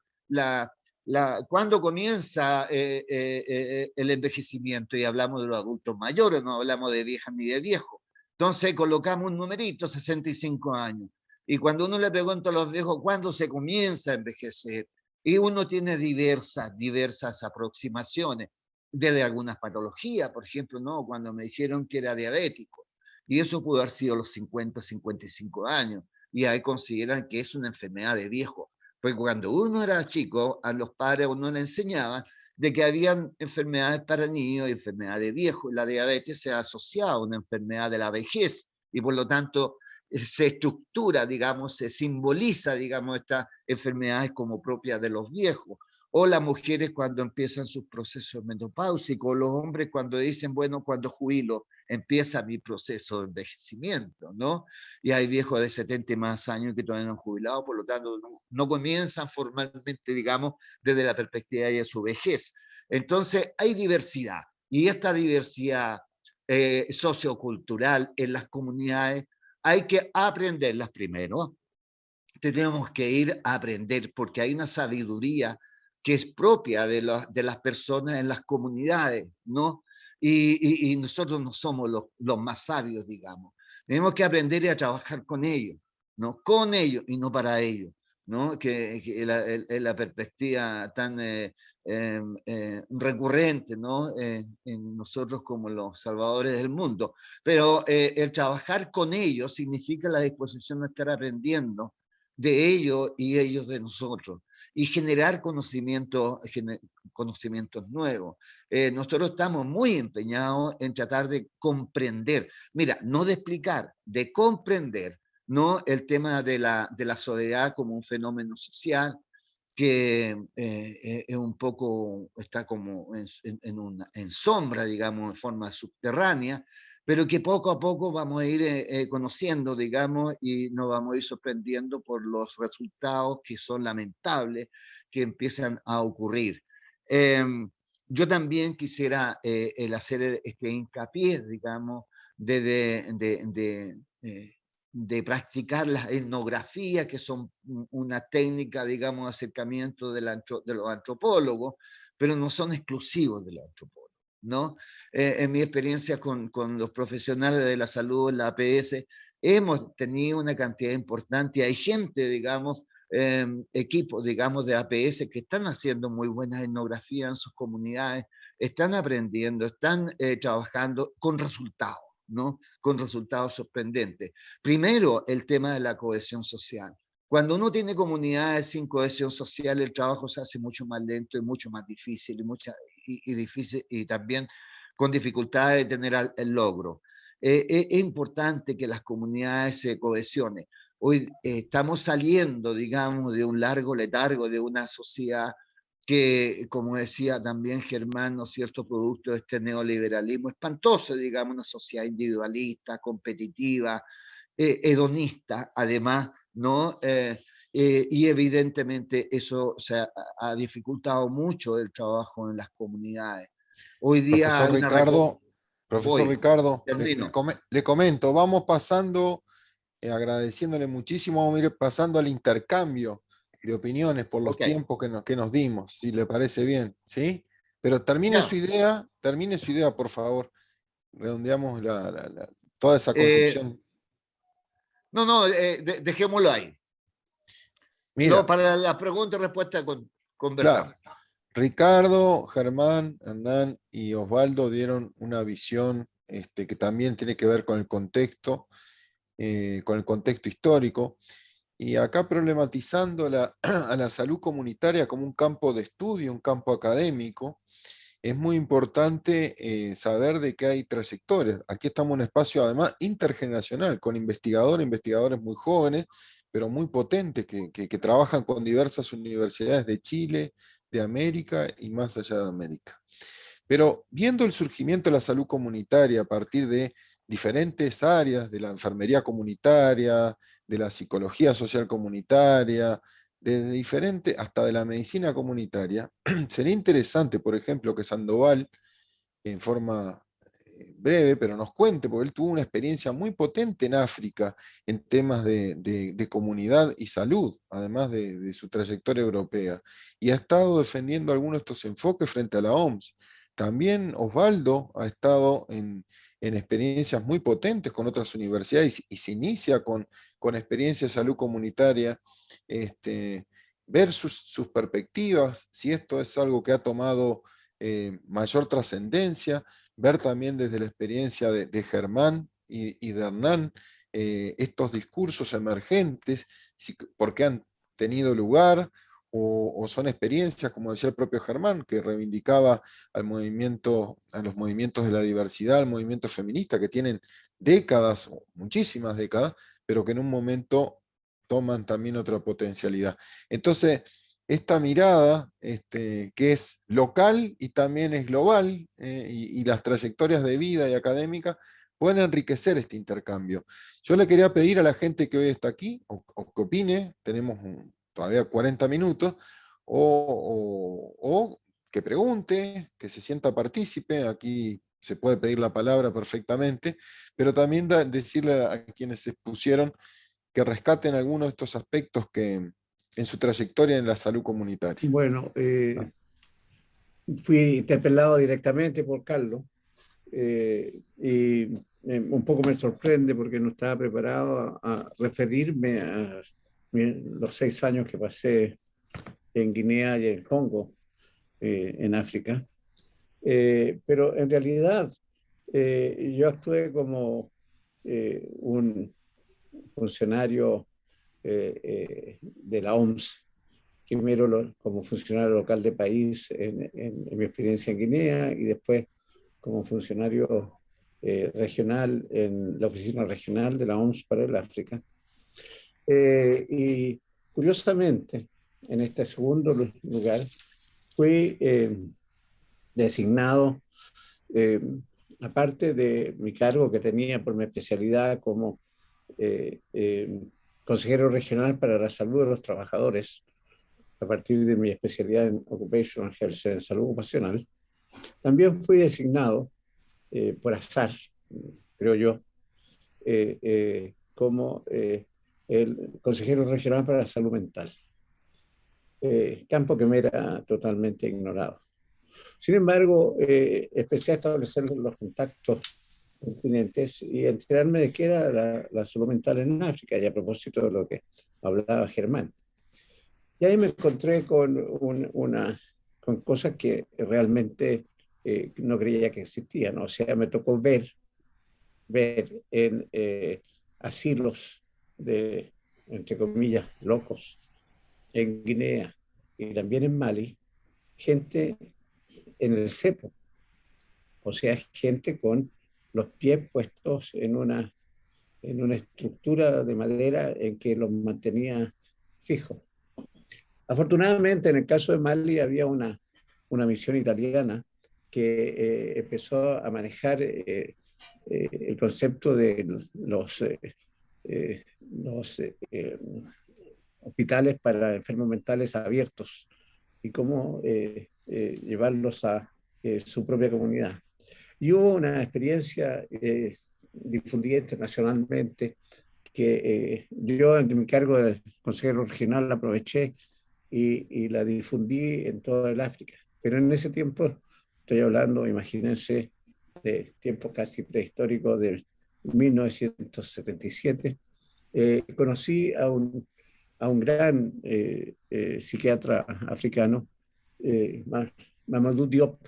¿cuándo comienza el envejecimiento? Y hablamos de los adultos mayores, no hablamos de viejas ni de viejos. Entonces colocamos un numerito, 65 años. Y cuando uno le pregunta a los viejos cuándo se comienza a envejecer, y uno tiene diversas aproximaciones, desde algunas patologías, por ejemplo, ¿no? Cuando me dijeron que era diabético, y eso pudo haber sido los 50, 55 años, y ahí consideran que es una enfermedad de viejo. Porque cuando uno era chico, a los padres uno le enseñaba de que habían enfermedades para niños y enfermedades de viejos. La diabetes se ha asociado a una enfermedad de la vejez y por lo tanto se estructura, digamos, se simboliza, digamos, estas enfermedades como propias de los viejos. O las mujeres cuando empiezan sus procesos menopáusicos, los hombres cuando dicen, bueno, cuando jubilo empieza mi proceso de envejecimiento, ¿no? Y hay viejos de 70 y más años que todavía no han jubilado, por lo tanto no comienzan formalmente, digamos, desde la perspectiva de su vejez. Entonces hay diversidad, y esta diversidad sociocultural en las comunidades hay que aprenderlas primero. Tenemos que ir a aprender porque hay una sabiduría que es propia de las personas en las comunidades, ¿no? Y nosotros no somos los más sabios, digamos. Tenemos que aprender a trabajar con ellos, ¿no? Con ellos y no para ellos, ¿no? Que la perspectiva tan recurrente, ¿no? En nosotros como los salvadores del mundo. Pero el trabajar con ellos significa la disposición a estar aprendiendo de ellos y ellos de nosotros, y generar conocimientos nuevos. Nosotros estamos muy empeñados en tratar de comprender, mira, no de explicar, de comprender, ¿no? El tema de la soledad como un fenómeno social que es un poco, está como en sombra, digamos, en forma subterránea, pero que poco a poco vamos a ir conociendo, digamos, y nos vamos a ir sorprendiendo por los resultados que son lamentables que empiezan a ocurrir. Yo también quisiera el hacer este hincapié, digamos, de practicar las etnografías, que son una técnica, digamos, de acercamiento de los antropólogos, pero no son exclusivos de los antropólogos, ¿no? En mi experiencia con los profesionales de la salud en la APS, hemos tenido una cantidad importante, hay gente, digamos, equipos, digamos, de APS que están haciendo muy buenas etnografías en sus comunidades, están aprendiendo, están trabajando con resultados, ¿no? Con resultados sorprendentes. Primero, el tema de la cohesión social. Cuando uno tiene comunidades sin cohesión social, el trabajo se hace mucho más lento y mucho más difícil, difícil, y también con dificultades de tener el logro. Es importante que las comunidades se cohesionen. Hoy estamos saliendo, digamos, de un largo letargo, de una sociedad que, como decía también Germán, ¿no es cierto?, producto de este neoliberalismo espantoso, digamos, una sociedad individualista, competitiva, hedonista, además, ¿no? Y evidentemente eso ha dificultado mucho el trabajo en las comunidades. Hoy día Profesor hay una Ricardo, profesor Voy, Ricardo, termino. le comento, vamos pasando, agradeciéndole muchísimo, vamos a ir pasando al intercambio de opiniones por los Ok, tiempos que nos dimos, si le parece bien, ¿sí? Pero termine ya. su idea, por favor. Redondeamos toda esa concepción. No, dejémoslo ahí. No, Mira, para la pregunta y respuesta claro, conversamos. Ricardo, Germán, Hernán y Osvaldo dieron una visión que también tiene que ver con el contexto histórico, y acá problematizando a la salud comunitaria como un campo de estudio, un campo académico. Es muy importante saber de que hay trayectorias. Aquí estamos en un espacio además intergeneracional, con investigadores muy jóvenes, pero muy potentes, que trabajan con diversas universidades de Chile, de América y más allá de América. Pero viendo el surgimiento de la salud comunitaria a partir de diferentes áreas, de la enfermería comunitaria, de la psicología social comunitaria, de diferente, hasta de la medicina comunitaria, sería interesante, por ejemplo, que Sandoval, en forma breve, pero nos cuente, porque él tuvo una experiencia muy potente en África en temas de comunidad y salud, además de su trayectoria europea, y ha estado defendiendo algunos de estos enfoques frente a la OMS. También Osvaldo ha estado en experiencias muy potentes con otras universidades y se inicia con experiencias de salud comunitaria, ver sus perspectivas, si esto es algo que ha tomado mayor trascendencia, ver también desde la experiencia de Germán y de Hernán estos discursos emergentes, por qué han tenido lugar, o son experiencias, como decía el propio Germán, que reivindicaba a los movimientos de la diversidad, al movimiento feminista, que tienen décadas, muchísimas décadas, pero que en un momento toman también otra potencialidad. Entonces, esta mirada, que es local y también es global, y las trayectorias de vida y académica pueden enriquecer este intercambio. Yo le quería pedir a la gente que hoy está aquí, o que opine, tenemos todavía 40 minutos, o que pregunte, que se sienta partícipe, aquí se puede pedir la palabra perfectamente, pero también decirle a quienes se expusieron que rescaten algunos de estos aspectos que en su trayectoria en la salud comunitaria. Bueno, fui interpelado directamente por Carlos, y un poco me sorprende porque no estaba preparado a referirme a los 6 años que pasé en Guinea y en Congo, en África. Pero en realidad yo actué como un funcionario de la OMS, primero como funcionario local de país en mi experiencia en Guinea y después como funcionario regional en la oficina regional de la OMS para el África. Y curiosamente, en este segundo lugar, fui designado, eh, aparte de mi cargo que tenía por mi especialidad como eh, eh, consejero regional para la salud de los trabajadores, a partir de mi especialidad en Occupational Health, en salud ocupacional, también fui designado por azar, creo yo, como el consejero regional para la salud mental, campo que me era totalmente ignorado. Sin embargo, empecé a establecer los contactos pertinentes y a enterarme de qué era la salud mental en África, y a propósito de lo que hablaba Germán. Y ahí me encontré con cosas que realmente no creía que existían, ¿no? O sea, me tocó ver en asilos de, entre comillas, locos, en Guinea y también en Mali, gente en el cepo, o sea, gente con los pies puestos en una estructura de madera en que los mantenía fijos. Afortunadamente, en el caso de Mali había una misión italiana que empezó a manejar el concepto de los hospitales para enfermos mentales abiertos y cómo llevarlos a su propia comunidad. Y hubo una experiencia difundida internacionalmente que yo en mi cargo de consejero regional la aproveché y la difundí en toda el África. Pero en ese tiempo, estoy hablando, imagínense, de tiempos casi prehistóricos de 1977, conocí a un gran psiquiatra africano, Mamadou Diop.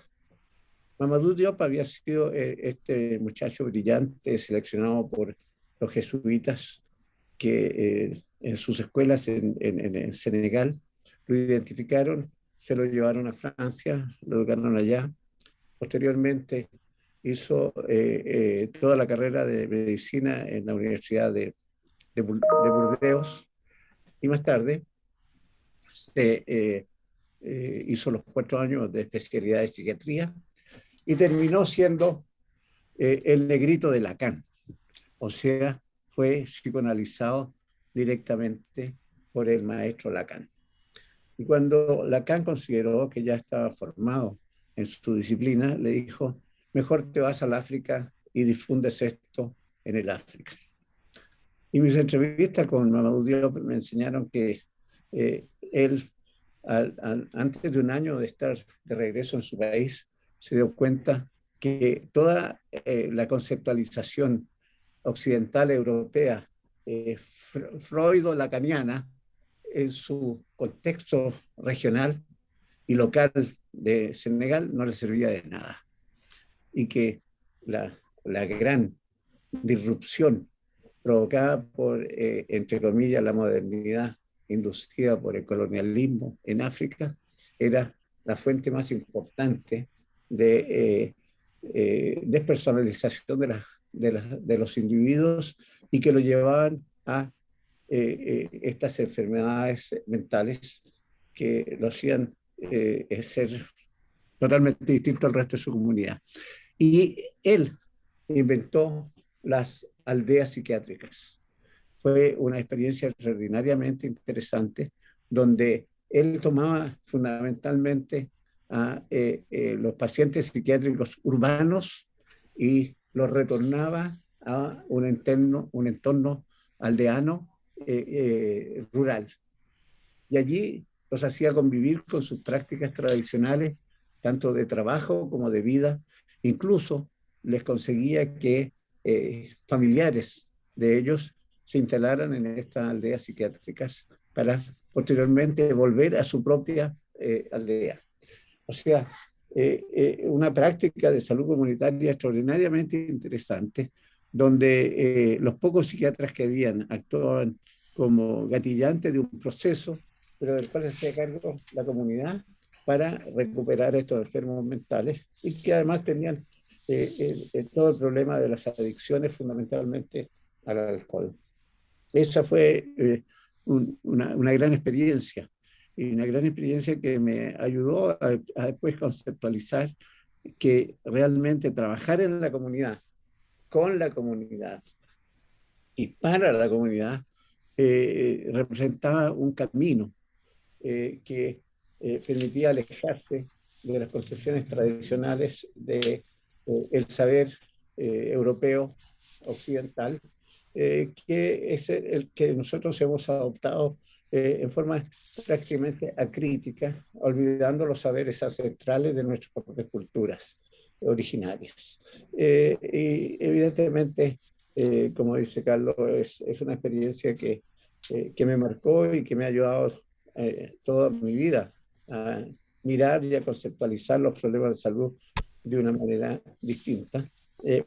Mamadou Diop había sido este muchacho brillante seleccionado por los jesuitas que en sus escuelas en Senegal lo identificaron, se lo llevaron a Francia, lo educaron allá. Posteriormente hizo toda la carrera de medicina en la Universidad de Burdeos y más tarde hizo los 4 años de especialidad de psiquiatría y terminó siendo el negrito de Lacan. O sea, fue psicoanalizado directamente por el maestro Lacan. Y cuando Lacan consideró que ya estaba formado en su disciplina, le dijo, mejor te vas al África y difundes esto en el África. Y mis entrevistas con Mamadou Diop me enseñaron que él, antes de un año de estar de regreso en su país, se dio cuenta que toda la conceptualización occidental europea, freudo-lacaniana, en su contexto regional y local de Senegal no le servía de nada. Y que la gran disrupción provocada por, entre comillas, la modernidad inducida por el colonialismo en África, era la fuente más importante de despersonalización de los individuos y que lo llevaban a estas enfermedades mentales que lo hacían ser totalmente distinto al resto de su comunidad. Y él inventó las aldeas psiquiátricas. Fue una experiencia extraordinariamente interesante, donde él tomaba fundamentalmente a los pacientes psiquiátricos urbanos y los retornaba a un entorno aldeano rural. Y allí los hacía convivir con sus prácticas tradicionales, tanto de trabajo como de vida. Incluso les conseguía que familiares de ellos se instalaran en estas aldeas psiquiátricas para posteriormente volver a su propia aldea. O sea, una práctica de salud comunitaria extraordinariamente interesante, donde los pocos psiquiatras que habían actuaban como gatillantes de un proceso, pero del cual se hacía cargo la comunidad para recuperar estos enfermos mentales y que además tenían todo el problema de las adicciones fundamentalmente al alcohol. Esa fue una gran experiencia y una gran experiencia que me ayudó a después conceptualizar que realmente trabajar en la comunidad, con la comunidad y para la comunidad representaba un camino que permitía alejarse de las concepciones tradicionales de el saber europeo occidental, que es el que nosotros hemos adoptado en forma prácticamente acrítica, olvidando los saberes ancestrales de nuestras propias culturas originarias. Y evidentemente, como dice Carlos, es una experiencia que me marcó y que me ha ayudado toda mi vida a mirar y a conceptualizar los problemas de salud de una manera distinta,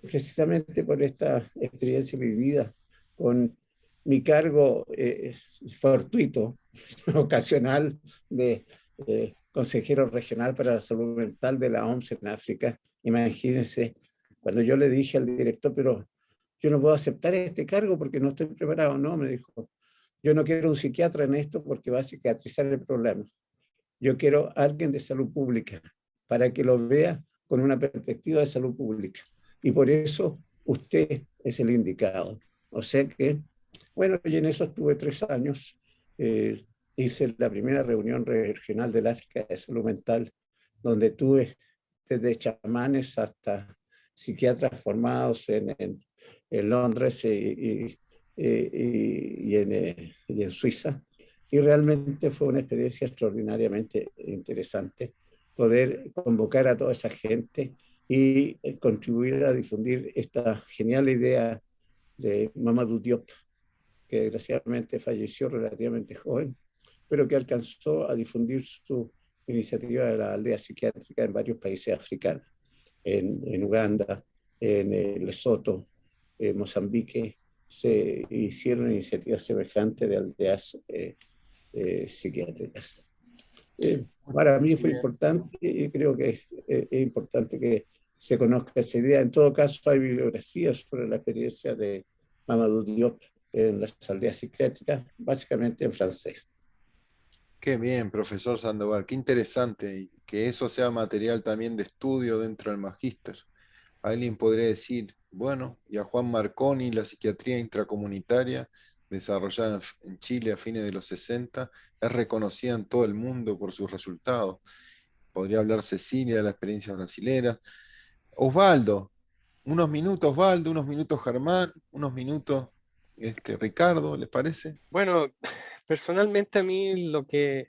precisamente por esta experiencia vivida con mi cargo fortuito, ocasional de consejero regional para la salud mental de la OMS en África. Imagínense, cuando yo le dije al director, pero yo no puedo aceptar este cargo porque no estoy preparado, no, me dijo, yo no quiero un psiquiatra en esto porque va a psiquiatrizar el problema. Yo quiero a alguien de salud pública para que lo vea con una perspectiva de salud pública. Y por eso usted es el indicado. O sea que, bueno, y en eso estuve 3 años. Hice la primera reunión regional del África de salud mental, donde tuve desde chamanes hasta psiquiatras formados en Londres y en Suiza. Y realmente fue una experiencia extraordinariamente interesante poder convocar a toda esa gente y contribuir a difundir esta genial idea de Mamadou Diop, que desgraciadamente falleció relativamente joven, pero que alcanzó a difundir su iniciativa de la aldea psiquiátrica en varios países africanos, en Uganda, en Lesoto, en Mozambique. Se hicieron iniciativas semejantes de aldeas psiquiátricas. Para mí fue importante y creo que es importante que se conozca esa idea. En todo caso, hay bibliografías sobre la experiencia de Mamadou Diop en las aldeas psiquiátricas, básicamente en francés. Qué bien, profesor Sandoval, qué interesante y que eso sea material también de estudio dentro del magíster. Alguien podría decir, bueno, y a Juan Marconi, la psiquiatría intracomunitaria, desarrollada en Chile a fines de los 60, es reconocida en todo el mundo por sus resultados. Podría hablar Cecilia de la experiencia brasilera, Osvaldo, unos minutos Germán, unos minutos Ricardo, ¿les parece? Bueno, personalmente a mí lo que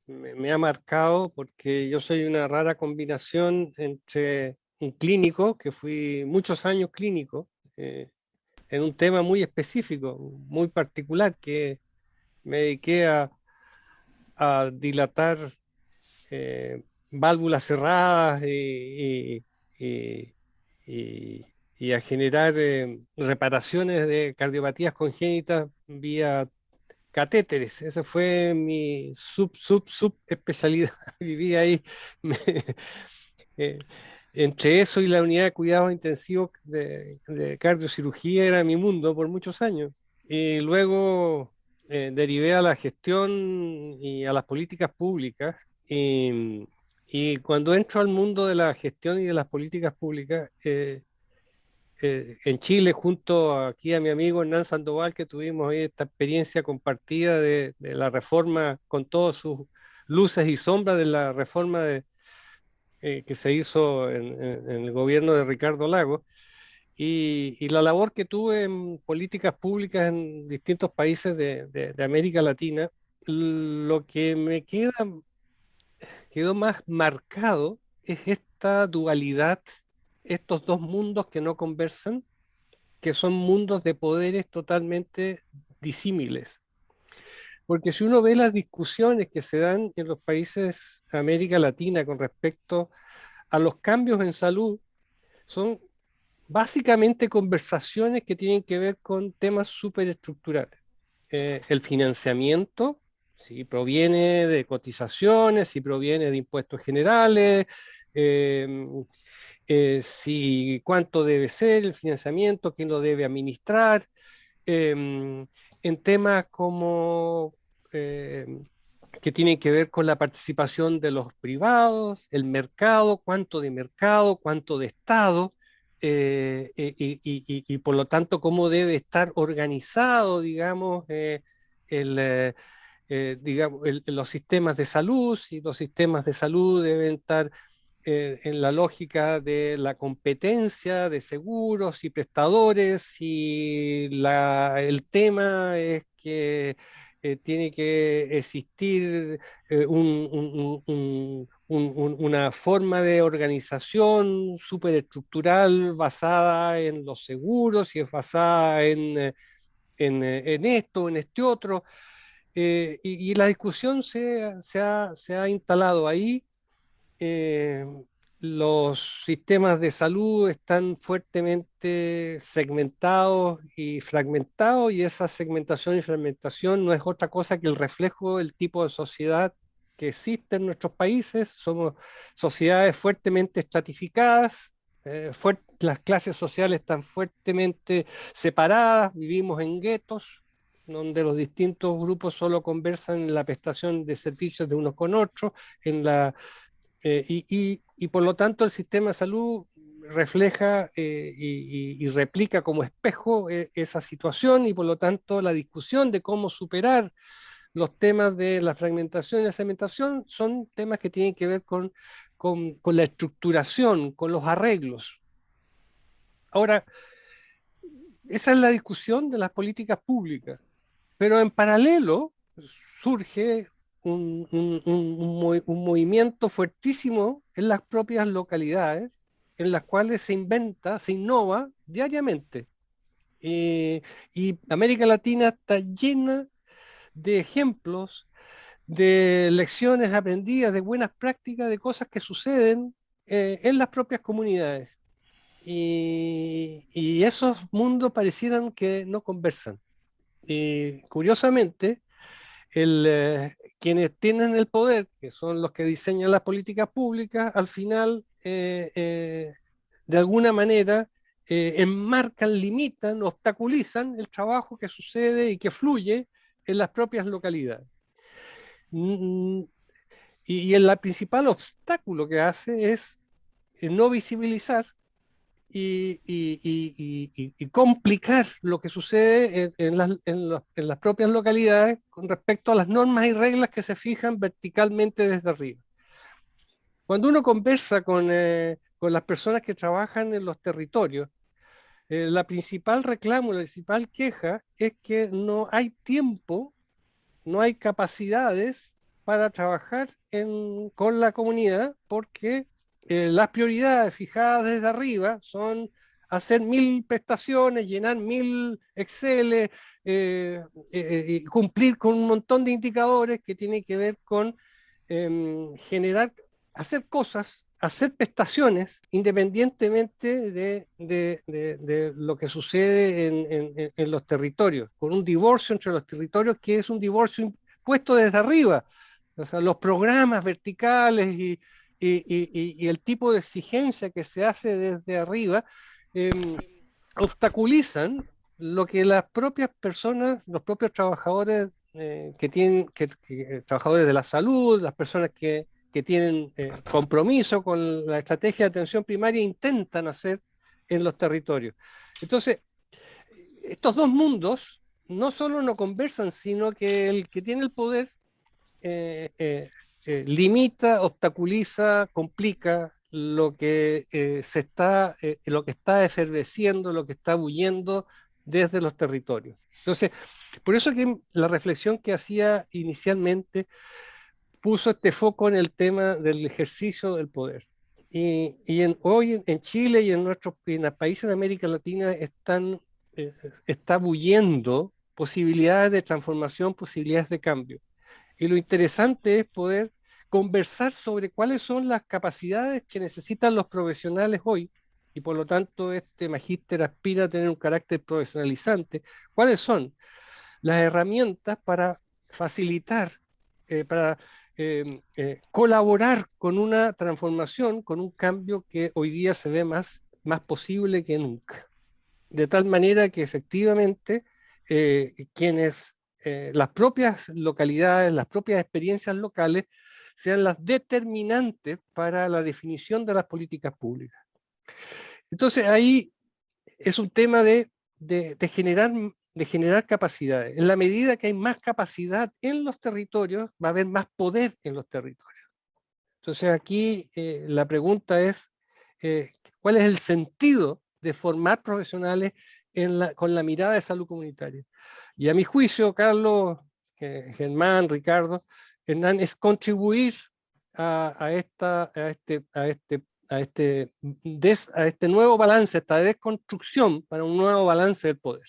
me ha marcado, porque yo soy una rara combinación entre un clínico, que fui muchos años clínico, en un tema muy específico, muy particular, que me dediqué a dilatar eh, válvulas cerradas y- y- y a generar reparaciones de cardiopatías congénitas vía catéteres. Esa fue mi sub especialidad. Viví ahí me- eh, entre eso y la unidad de cuidados intensivos de cardiocirugía era mi mundo por muchos años. Y luego derivé a la gestión y a las políticas públicas. Y cuando entro al mundo de la gestión y de las políticas públicas, en Chile, junto aquí a mi amigo Hernán Sandoval, que tuvimos ahí esta experiencia compartida de la reforma con todas sus luces y sombras de la reforma que se hizo en el gobierno de Ricardo Lagos, y la labor que tuve en políticas públicas en distintos países de América Latina. Lo que quedó más marcado es esta dualidad, estos dos mundos que no conversan, que son mundos de poderes totalmente disímiles. Porque si uno ve las discusiones que se dan en los países de América Latina con respecto a los cambios en salud, son básicamente conversaciones que tienen que ver con temas superestructurales. El financiamiento, si proviene de cotizaciones, si proviene de impuestos generales, eh, si cuánto debe ser el financiamiento, quién lo debe administrar, en temas como que tienen que ver con la participación de los privados, el mercado, cuánto de Estado, y por lo tanto cómo debe estar organizado, digamos, los sistemas de salud, si los sistemas de salud deben estar en la lógica de la competencia de seguros y prestadores, y el tema es que tiene que existir una forma de organización superestructural basada en los seguros y es basada en esto, en este otro. Y la discusión se ha instalado ahí. eh, los sistemas de salud están fuertemente segmentados y fragmentados, y esa segmentación y fragmentación no es otra cosa que el reflejo del tipo de sociedad que existe en nuestros países. Somos sociedades fuertemente estratificadas, las clases sociales están fuertemente separadas, vivimos en guetos, donde los distintos grupos solo conversan en la prestación de servicios de unos con otros, en la y por lo tanto el sistema de salud refleja y replica como espejo esa situación, y por lo tanto la discusión de cómo superar los temas de la fragmentación y la segmentación son temas que tienen que ver con la estructuración, con los arreglos. Ahora, esa es la discusión de las políticas públicas, pero en paralelo surge un movimiento fuertísimo en las propias localidades, en las cuales se inventa, se innova diariamente. Y América Latina está llena de ejemplos, de lecciones aprendidas, de buenas prácticas, de cosas que suceden en las propias comunidades. Y esos mundos parecieran que no conversan. Y curiosamente, quienes tienen el poder, que son los que diseñan las políticas públicas, al final, de alguna manera, enmarcan, limitan, obstaculizan el trabajo que sucede y que fluye en las propias localidades. Mm, y el principal obstáculo que hace es no visibilizar y complicar lo que sucede en las propias localidades con respecto a las normas y reglas que se fijan verticalmente desde arriba. Cuando uno conversa con las personas que trabajan en los territorios. La principal reclamo, la principal queja es que no hay tiempo, no hay capacidades para trabajar con la comunidad porque las prioridades fijadas desde arriba son hacer 1000 prestaciones, llenar 1000 Excel, cumplir con un montón de indicadores que tienen que ver con generar, hacer cosas, hacer prestaciones independientemente de lo que sucede en los territorios, con un divorcio entre los territorios que es un divorcio impuesto desde arriba. O sea, los programas verticales y el tipo de exigencia que se hace desde arriba eh, obstaculizan lo que las propias personas, los propios trabajadores que tienen, trabajadores de la salud, las personas que tienen compromiso con la estrategia de atención primaria intentan hacer en los territorios. Entonces, estos dos mundos no solo no conversan, sino que el que tiene el poder limita, obstaculiza, complica lo que está efervesciendo, lo que está huyendo desde los territorios. Entonces, por eso que la reflexión que hacía inicialmente puso este foco en el tema del ejercicio del poder. Hoy en Chile y en los países de América Latina está bullendo posibilidades de transformación, posibilidades de cambio. Y lo interesante es poder conversar sobre cuáles son las capacidades que necesitan los profesionales hoy, y por lo tanto este magíster aspira a tener un carácter profesionalizante. ¿Cuáles son las herramientas para facilitar, para colaborar con una transformación, con un cambio que hoy día se ve más posible que nunca? De tal manera que efectivamente las propias localidades, las propias experiencias locales sean las determinantes para la definición de las políticas públicas. Entonces ahí es un tema de generar capacidades. En la medida que hay más capacidad en los territorios, va a haber más poder en los territorios. Entonces aquí la pregunta es, ¿cuál es el sentido de formar profesionales con la mirada de salud comunitaria? Y a mi juicio, Carlos, Germán, Ricardo, Hernán, es contribuir a este nuevo balance, a esta desconstrucción para un nuevo balance del poder.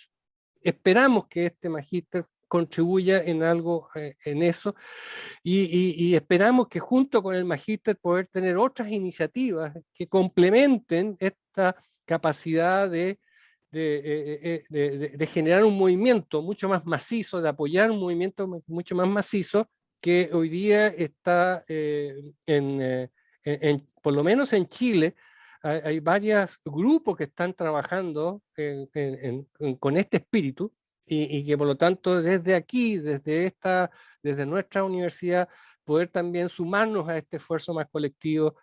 Esperamos que este magíster contribuya en algo en eso y esperamos que junto con el magíster poder tener otras iniciativas que complementen esta capacidad de generar un movimiento mucho más macizo, de apoyar un movimiento mucho más macizo que hoy día está por lo menos en Chile. Hay varios grupos que están trabajando con este espíritu y que por lo tanto desde aquí, desde nuestra universidad, poder también sumarnos a este esfuerzo más colectivo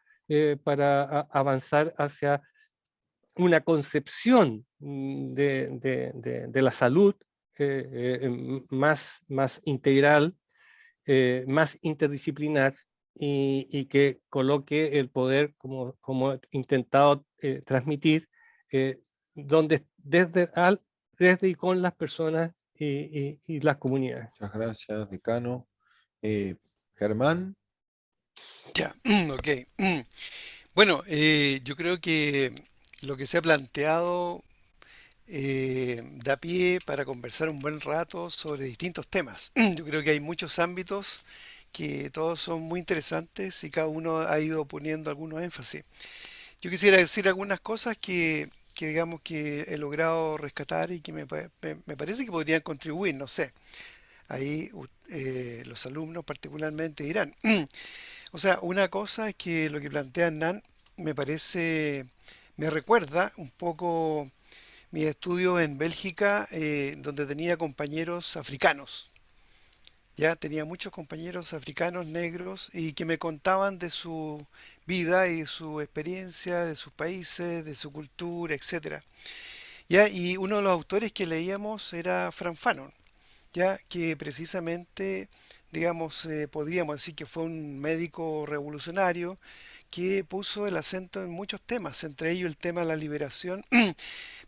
para avanzar hacia una concepción de la salud más integral, más interdisciplinar y que coloque el poder, como he intentado transmitir, desde y con las personas y las comunidades. Muchas gracias, decano. Germán. Ya, ok. Bueno, yo creo que lo que se ha planteado da pie para conversar un buen rato sobre distintos temas. Yo creo que hay muchos ámbitos que todos son muy interesantes y cada uno ha ido poniendo algunos énfasis. Yo quisiera decir algunas cosas que digamos que he logrado rescatar y que me parece que podrían contribuir, no sé. Ahí los alumnos particularmente dirán. O sea, una cosa es que lo que plantea Nan me parece, me recuerda un poco mis estudios en Bélgica, donde tenía compañeros africanos. Ya tenía muchos compañeros africanos negros y que me contaban de su vida y su experiencia, de sus países, de su cultura, etcétera. Ya, y uno de los autores que leíamos era Frank Fanon, ya que precisamente, digamos, podríamos decir que fue un médico revolucionario que puso el acento en muchos temas, entre ellos el tema de la liberación,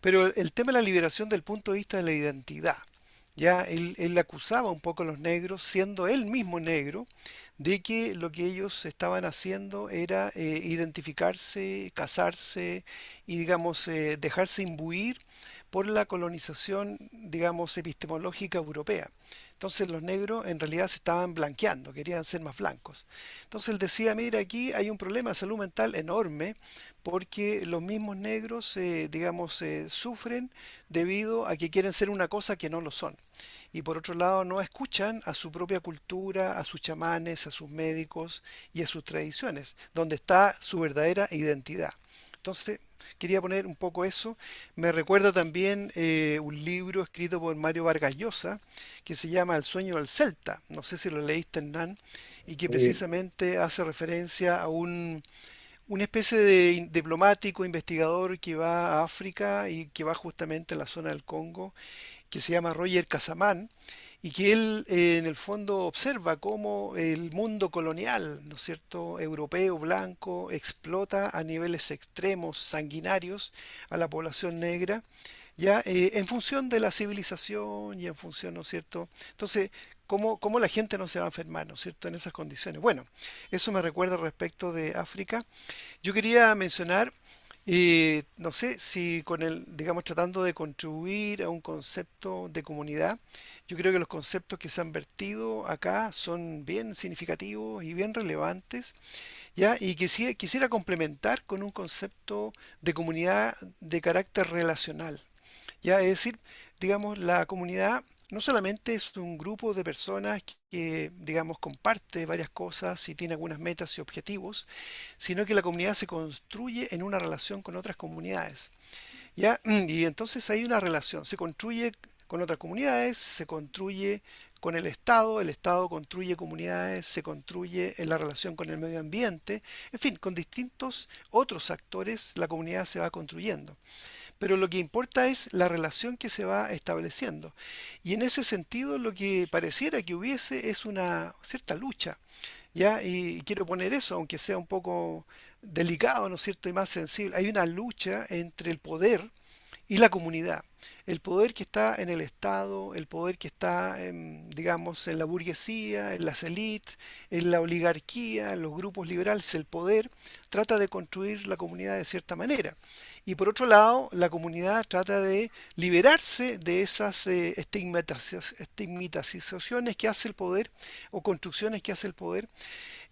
pero el tema de la liberación del punto de vista de la identidad. Ya él acusaba un poco a los negros, siendo él mismo negro, de que lo que ellos estaban haciendo era identificarse, casarse y, digamos, dejarse imbuir por la colonización, digamos, epistemológica europea. Entonces los negros en realidad se estaban blanqueando, querían ser más blancos. Entonces él decía, mira, aquí hay un problema de salud mental enorme porque los mismos negros, digamos, sufren debido a que quieren ser una cosa que no lo son. Y por otro lado, no escuchan a su propia cultura, a sus chamanes, a sus médicos y a sus tradiciones, donde está su verdadera identidad. Entonces, quería poner un poco eso. Me recuerda también un libro escrito por Mario Vargas Llosa que se llama El sueño del Celta. No sé si lo leíste, Hernán, y que Sí, precisamente hace referencia a una especie de diplomático, investigador que va a África y que va justamente a la zona del Congo, que se llama Roger Casamán, y que él en el fondo observa cómo el mundo colonial, ¿no es cierto?, europeo, blanco, explota a niveles extremos, sanguinarios, a la población negra, ya en función de la civilización y en función, ¿no es cierto? Entonces, ¿cómo la gente no se va a enfermar, ¿no es cierto?, en esas condiciones. Bueno, eso me recuerda respecto de África. Yo quería mencionar, no sé si con el, digamos, tratando de contribuir a un concepto de comunidad, yo creo que los conceptos que se han vertido acá son bien significativos y bien relevantes, ¿ya? Y quisiera complementar con un concepto de comunidad de carácter relacional, ¿ya? Es decir, digamos, la comunidad no solamente es un grupo de personas que, digamos, comparte varias cosas y tiene algunas metas y objetivos, sino que la comunidad se construye en una relación con otras comunidades. ¿Ya? Y entonces hay una relación, se construye con otras comunidades, se construye con el Estado construye comunidades, se construye en la relación con el medio ambiente, en fin, con distintos otros actores la comunidad se va construyendo. Pero lo que importa es la relación que se va estableciendo. Y en ese sentido lo que pareciera que hubiese es una cierta lucha, ¿ya? Y quiero poner eso, aunque sea un poco delicado, ¿no es cierto? Y más sensible. Hay una lucha entre el poder y la comunidad. El poder que está en el Estado, el poder que está, digamos, en la burguesía, en las élites, en la oligarquía, en los grupos liberales, el poder trata de construir la comunidad de cierta manera. Y por otro lado, la comunidad trata de liberarse de esas estigmatizaciones que hace el poder o construcciones que hace el poder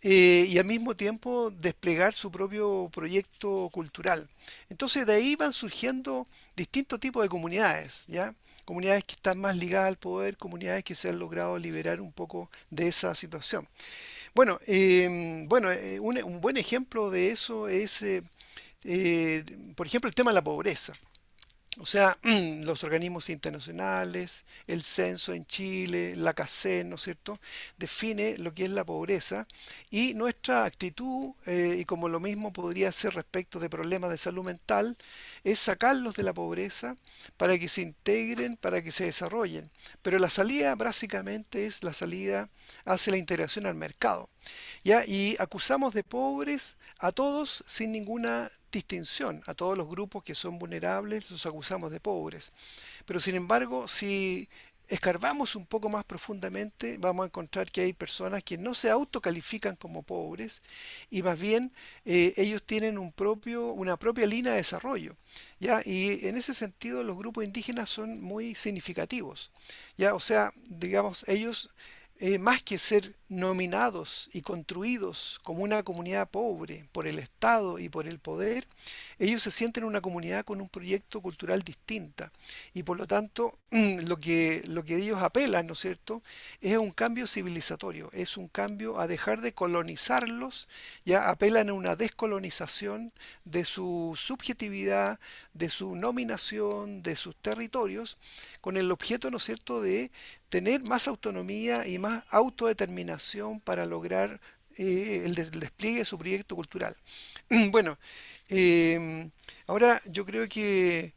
y al mismo tiempo desplegar su propio proyecto cultural. Entonces de ahí van surgiendo distintos tipos de comunidades, ¿ya? Comunidades que están más ligadas al poder, comunidades que se han logrado liberar un poco de esa situación. Un buen ejemplo de eso es, por ejemplo, el tema de la pobreza. O sea, los organismos internacionales, el censo en Chile, la CACEN, ¿no es cierto?, define lo que es la pobreza y nuestra actitud, y como lo mismo podría ser respecto de problemas de salud mental, es sacarlos de la pobreza para que se integren, para que se desarrollen. Pero la salida básicamente es la salida hacia la integración al mercado. ¿Ya? Y acusamos de pobres a todos sin ninguna distinción, a todos los grupos que son vulnerables los acusamos de pobres. Pero sin embargo, si escarbamos un poco más profundamente, vamos a encontrar que hay personas que no se autocalifican como pobres y más bien ellos tienen una propia línea de desarrollo. ¿Ya? Y en ese sentido los grupos indígenas son muy significativos. ¿Ya? O sea, digamos, ellos más que ser nominados y construidos como una comunidad pobre por el Estado y por el poder, ellos se sienten una comunidad con un proyecto cultural distinta y por lo tanto lo que ellos apelan, ¿no es cierto?, es un cambio civilizatorio, es un cambio a dejar de colonizarlos, ya apelan a una descolonización de su subjetividad, de su nominación, de sus territorios, con el objeto, ¿no es cierto?, de tener más autonomía y más autodeterminación para lograr el despliegue de su proyecto cultural. Bueno, eh, ahora yo creo que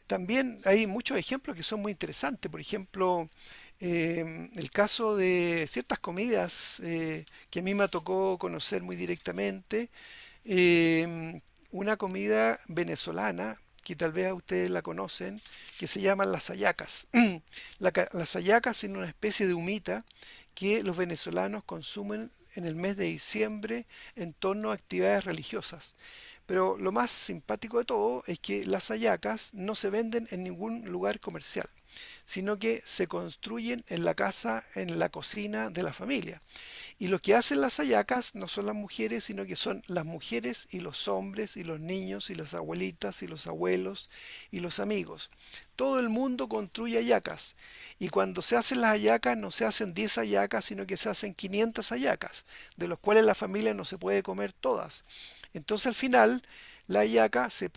también hay muchos ejemplos que son muy interesantes. Por ejemplo, el caso de ciertas comidas que a mí me tocó conocer muy directamente, una comida venezolana que tal vez a ustedes la conocen, que se llaman las hallacas. Las hallacas son una especie de humita que los venezolanos consumen en el mes de diciembre en torno a actividades religiosas. Pero lo más simpático de todo es que las hallacas no se venden en ningún lugar comercial, sino que se construyen en la casa, en la cocina de la familia. Y lo que hacen las hallacas no son las mujeres, sino que son las mujeres y los hombres y los niños y las abuelitas y los abuelos y los amigos. Todo el mundo construye hallacas. Y cuando se hacen las hallacas no se hacen 10 hallacas, sino que se hacen 500 hallacas, de los cuales la familia no se puede comer todas. Entonces al final la hallaca se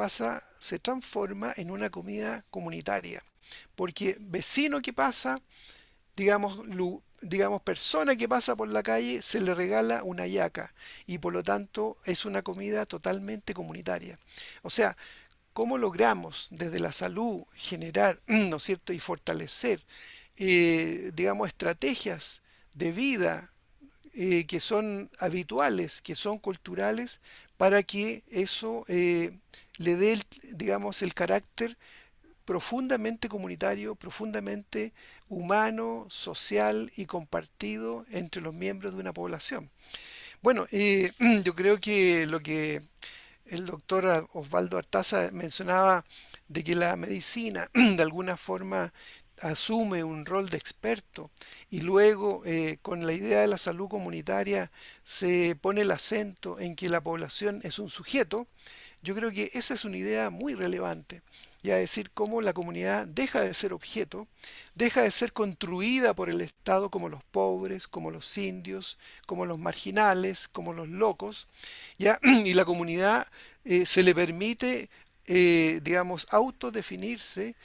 transforma en una comida comunitaria. Porque vecino que pasa, digamos, persona que pasa por la calle, se le regala una hallaca y por lo tanto es una comida totalmente comunitaria. O sea, ¿cómo logramos desde la salud generar, ¿no es cierto?, y fortalecer, digamos, estrategias de vida que son habituales, que son culturales, para que eso le dé, digamos, el carácter profundamente comunitario, profundamente humano, social y compartido entre los miembros de una población? Bueno, yo creo que lo que el doctor Osvaldo Artaza mencionaba de que la medicina de alguna forma asume un rol de experto y luego con la idea de la salud comunitaria se pone el acento en que la población es un sujeto. Yo creo que esa es una idea muy relevante, y a decir cómo la comunidad deja de ser objeto, deja de ser construida por el Estado como los pobres, como los indios, como los marginales, como los locos, ¿ya? Y la comunidad se le permite, digamos, autodefinirse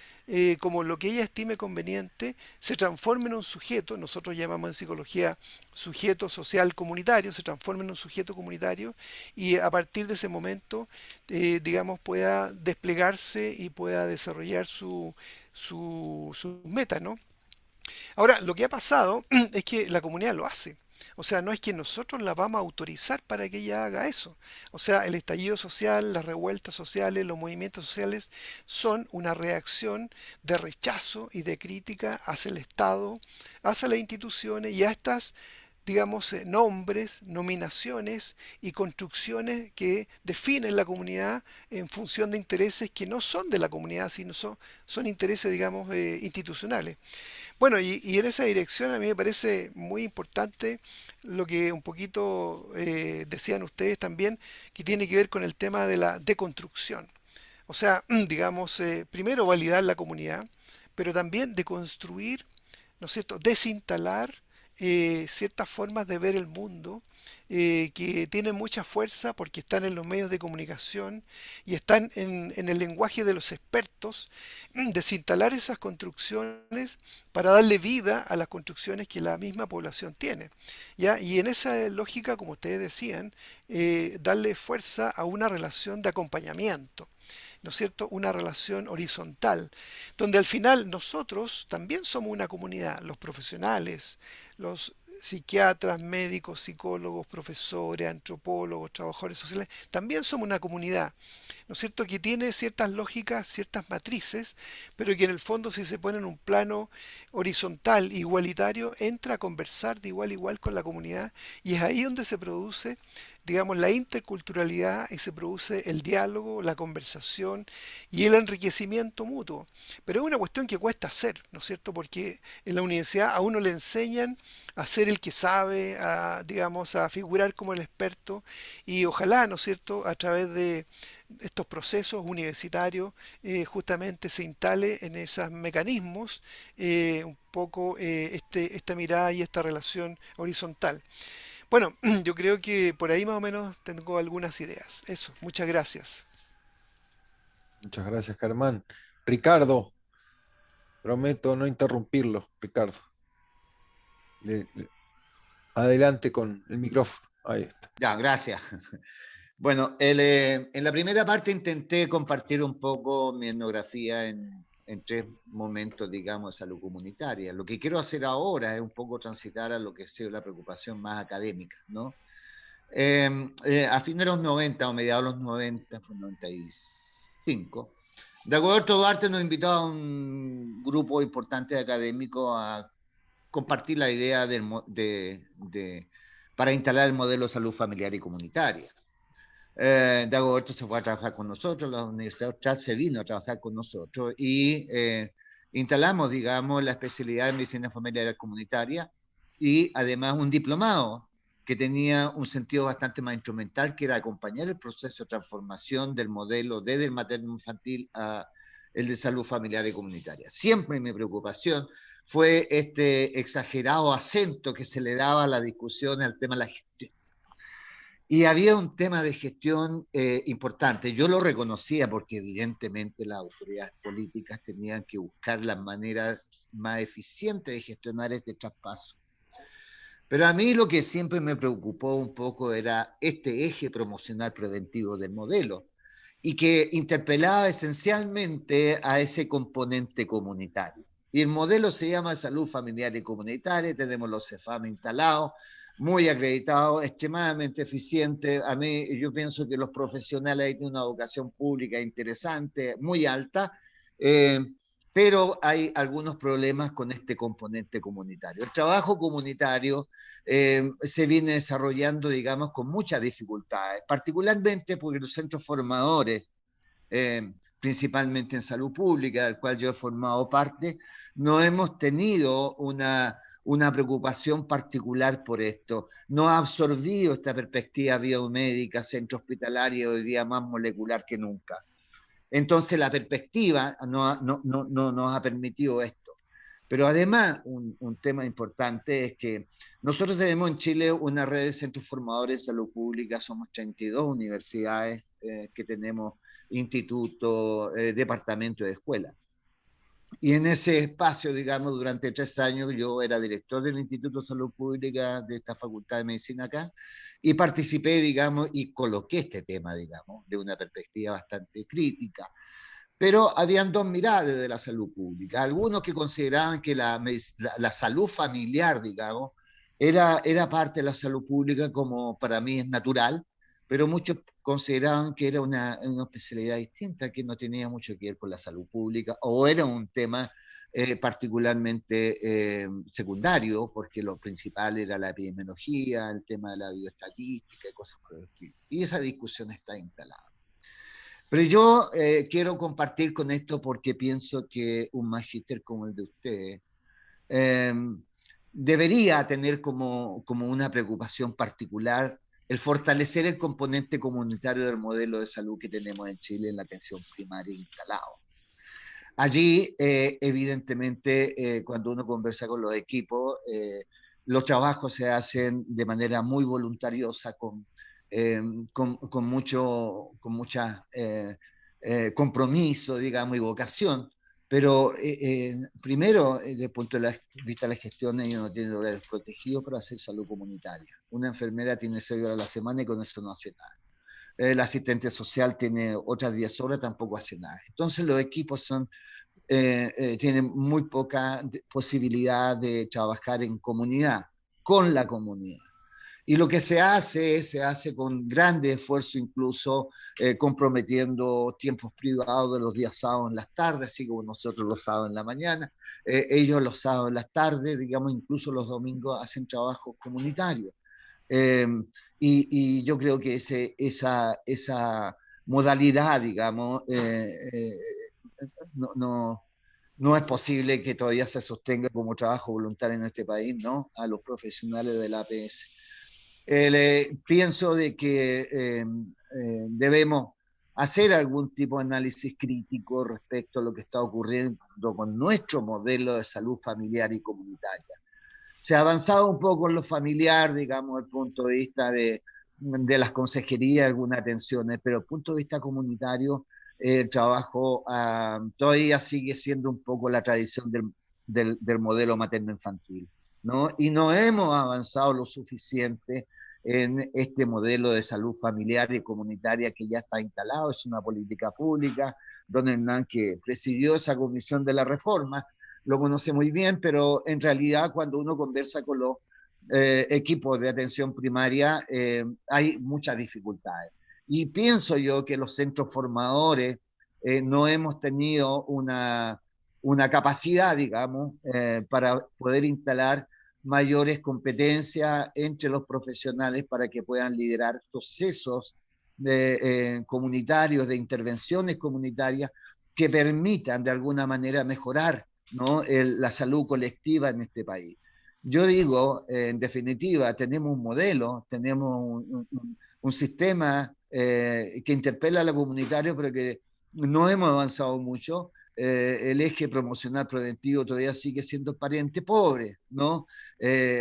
como lo que ella estime conveniente, se transforma en un sujeto, nosotros llamamos en psicología sujeto social comunitario, se transforma en un sujeto comunitario y a partir de ese momento, digamos, pueda desplegarse y pueda desarrollar su meta, ¿no? Ahora, lo que ha pasado es que la comunidad lo hace. O sea, no es que nosotros la vamos a autorizar para que ella haga eso. O sea, el estallido social, las revueltas sociales, los movimientos sociales son una reacción de rechazo y de crítica hacia el Estado, hacia las instituciones y a estas, digamos, nombres, nominaciones y construcciones que definen la comunidad en función de intereses que no son de la comunidad, sino son intereses, digamos, institucionales. Bueno, y en esa dirección a mí me parece muy importante lo que un poquito decían ustedes también, que tiene que ver con el tema de la deconstrucción. O sea, digamos, primero validar la comunidad, pero también deconstruir, ¿no es cierto?, desinstalar ciertas formas de ver el mundo que tienen mucha fuerza porque están en los medios de comunicación y están en el lenguaje de los expertos, desinstalar esas construcciones para darle vida a las construcciones que la misma población tiene, ¿ya? Y en esa lógica, como ustedes decían, darle fuerza a una relación de acompañamiento, ¿no es cierto? Una relación horizontal, donde al final nosotros también somos una comunidad, los profesionales, los psiquiatras, médicos, psicólogos, profesores, antropólogos, trabajadores sociales, también somos una comunidad, ¿no es cierto?, que tiene ciertas lógicas, ciertas matrices, pero que en el fondo si se pone en un plano horizontal, igualitario, entra a conversar de igual a igual con la comunidad y es ahí donde se produce, digamos, la interculturalidad y se produce el diálogo, la conversación y el enriquecimiento mutuo. Pero es una cuestión que cuesta hacer, ¿no es cierto? Porque en la universidad a uno le enseñan a ser el que sabe, a, digamos, a figurar como el experto y ojalá, ¿no es cierto?, a través de estos procesos universitarios justamente se instale en esos mecanismos un poco esta mirada y esta relación horizontal. Bueno, yo creo que por ahí más o menos tengo algunas ideas. Eso, muchas gracias. Muchas gracias, Germán. Ricardo, prometo no interrumpirlo, Ricardo. Adelante con el micrófono. Ahí está. Ya, gracias. Bueno, en la primera parte intenté compartir un poco mi etnografía en tres momentos, digamos, de salud comunitaria. Lo que quiero hacer ahora es un poco transitar a lo que ha sido la preocupación más académica, ¿no? A fines de los 90 o mediados de los 90, fue 95, Dagoberto Duarte nos invitó a un grupo importante de académicos a compartir la idea para instalar el modelo de salud familiar y comunitaria. Dagoberto se fue a trabajar con nosotros, la Universidad Austral se vino a trabajar con nosotros y instalamos, digamos, la especialidad en medicina familiar comunitaria y además un diplomado que tenía un sentido bastante más instrumental, que era acompañar el proceso de transformación del modelo desde el materno infantil a el de salud familiar y comunitaria. Siempre mi preocupación fue este exagerado acento que se le daba a la discusión al tema de la gestión. Y había un tema de gestión importante. Yo lo reconocía porque evidentemente las autoridades políticas tenían que buscar las maneras más eficientes de gestionar este traspaso. Pero a mí lo que siempre me preocupó un poco era este eje promocional preventivo del modelo y que interpelaba esencialmente a ese componente comunitario. Y el modelo se llama Salud Familiar y Comunitaria, tenemos los CEFAM instalados, muy acreditados, extremadamente eficientes. A mí, yo pienso que los profesionales ahí tienen una vocación pública interesante, muy alta, pero hay algunos problemas con este componente comunitario. El trabajo comunitario se viene desarrollando, digamos, con muchas dificultades, particularmente porque los centros formadores, principalmente en salud pública, del cual yo he formado parte, no hemos tenido una preocupación particular por esto. No ha absorbido esta perspectiva biomédica, centro hospitalario, hoy día más molecular que nunca. Entonces la perspectiva no nos ha permitido esto. Pero además, un tema importante es que nosotros tenemos en Chile una red de centros formadores de salud pública, somos 32 universidades que tenemos institutos, departamentos de escuelas. Y en ese espacio, digamos, durante 3 años yo era director del Instituto de Salud Pública de esta Facultad de Medicina acá y participé, digamos, y coloqué este tema, digamos, de una perspectiva bastante crítica. Pero habían dos miradas de la salud pública. Algunos que consideraban que la salud familiar, digamos, era parte de la salud pública, como para mí es natural, pero muchos consideraban que era una especialidad distinta, que no tenía mucho que ver con la salud pública, o era un tema particularmente secundario, porque lo principal era la epidemiología, el tema de la bioestadística y cosas por el estilo. Y esa discusión está instalada. Pero yo quiero compartir con esto porque pienso que un magíster como el de usted eh, debería tener como una preocupación particular el fortalecer el componente comunitario del modelo de salud que tenemos en Chile en la atención primaria instalado. Allí, evidentemente, cuando uno conversa con los equipos, los trabajos se hacen de manera muy voluntariosa, con mucha compromiso, digamos, y vocación. Pero primero, desde el punto de vista de la gestión, ellos no tienen horarios protegidos para hacer salud comunitaria. Una enfermera tiene 6 horas a la semana y con eso no hace nada. El asistente social tiene otras 10 horas, tampoco hace nada. Entonces los equipos tienen muy poca posibilidad de trabajar en comunidad, con la comunidad. Y lo que se hace con grande esfuerzo, incluso comprometiendo tiempos privados de los días sábados en las tardes, así como nosotros los sábados en la mañana. Ellos los sábados en las tardes, digamos, incluso los domingos hacen trabajos comunitarios. Y yo creo que esa modalidad, digamos, no es posible que todavía se sostenga como trabajo voluntario en este país, ¿no? A los profesionales de la APS. Pienso de que debemos hacer algún tipo de análisis crítico respecto a lo que está ocurriendo con nuestro modelo de salud familiar y comunitaria. Se ha avanzado un poco en lo familiar, digamos, desde el punto de vista de las consejerías, algunas atenciones, pero desde el punto de vista comunitario, el trabajo todavía sigue siendo un poco la tradición del modelo materno-infantil, ¿no? Y no hemos avanzado lo suficiente en este modelo de salud familiar y comunitaria que ya está instalado, es una política pública. Don Hernán, que presidió esa comisión de la reforma, lo conoce muy bien, pero en realidad cuando uno conversa con los equipos de atención primaria, hay muchas dificultades. Y pienso yo que los centros formadores no hemos tenido una capacidad, digamos, para poder instalar mayores competencias entre los profesionales para que puedan liderar procesos comunitarios, de intervenciones comunitarias que permitan de alguna manera mejorar, ¿no?, la salud colectiva en este país. Yo digo, en definitiva, tenemos un modelo, tenemos un sistema que interpela a lo comunitario, pero que no hemos avanzado mucho. El eje promocional preventivo todavía sigue siendo pariente pobre, ¿no?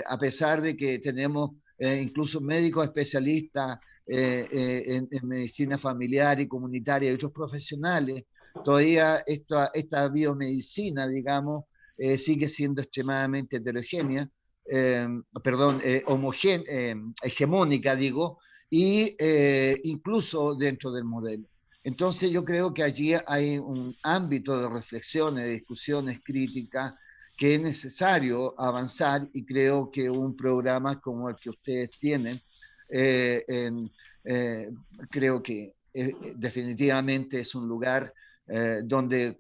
A pesar de que tenemos incluso médicos especialistas en medicina familiar y comunitaria y otros profesionales, todavía esta biomedicina, digamos, sigue siendo extremadamente heterogénea, perdón, hegemónica, digo, y incluso dentro del modelo. Entonces yo creo que allí hay un ámbito de reflexiones, de discusiones críticas que es necesario avanzar, y creo que un programa como el que ustedes tienen, eh, creo que definitivamente es un lugar donde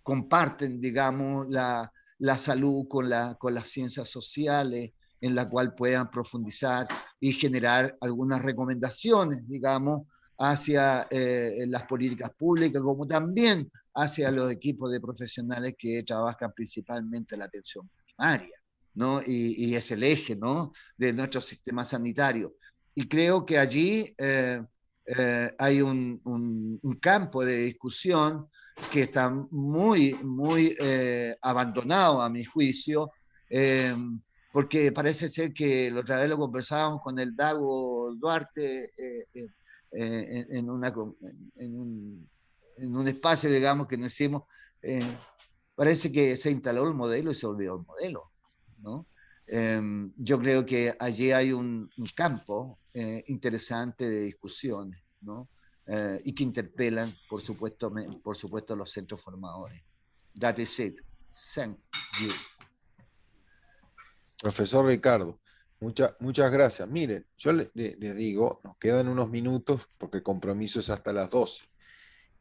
comparten, digamos, la salud con las ciencias sociales, en la cual puedan profundizar y generar algunas recomendaciones, digamos, hacia las políticas públicas, como también hacia los equipos de profesionales que trabajan principalmente en la atención primaria, ¿no? Y es el eje, ¿no?, de nuestro sistema sanitario. Y creo que allí hay un campo de discusión que está muy abandonado a mi juicio, eh, porque parece ser que la otra vez lo conversábamos con el Dago Duarte en, una, en un espacio, digamos, que nos hicimos, eh, parece que se instaló el modelo y se olvidó el modelo, ¿no? Yo creo que allí hay un campo interesante de discusiones, ¿no? Y que interpelan, por supuesto, a los centros formadores. That is it. Thank you. Profesor Ricardo, muchas gracias. Miren, yo le digo, nos quedan unos minutos porque el compromiso es hasta las 12.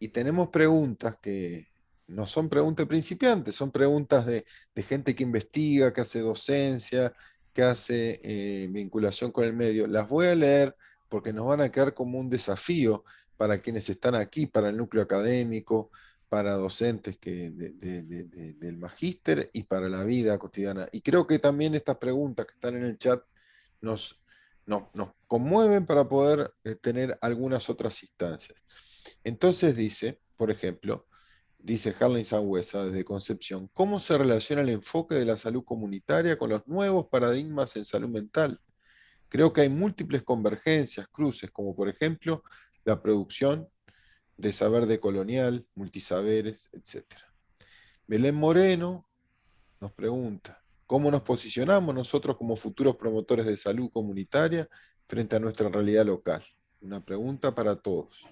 Y tenemos preguntas que no son preguntas de principiantes, son preguntas de gente que investiga, que hace docencia, que hace vinculación con el medio. Las voy a leer porque nos van a quedar como un desafío para quienes están aquí, para el núcleo académico, para docentes del magíster y para la vida cotidiana. Y creo que también estas preguntas que están en el chat nos, nos conmueven para poder tener algunas otras instancias. Entonces dice, por ejemplo, dice Harlan Sangüesa desde Concepción, ¿cómo se relaciona el enfoque de la salud comunitaria con los nuevos paradigmas en salud mental? Creo que hay múltiples convergencias, cruces, como por ejemplo la producción de saber decolonial, multisaberes, etc. Belén Moreno nos pregunta, ¿cómo nos posicionamos nosotros como futuros promotores de salud comunitaria frente a nuestra realidad local? Una pregunta para todos.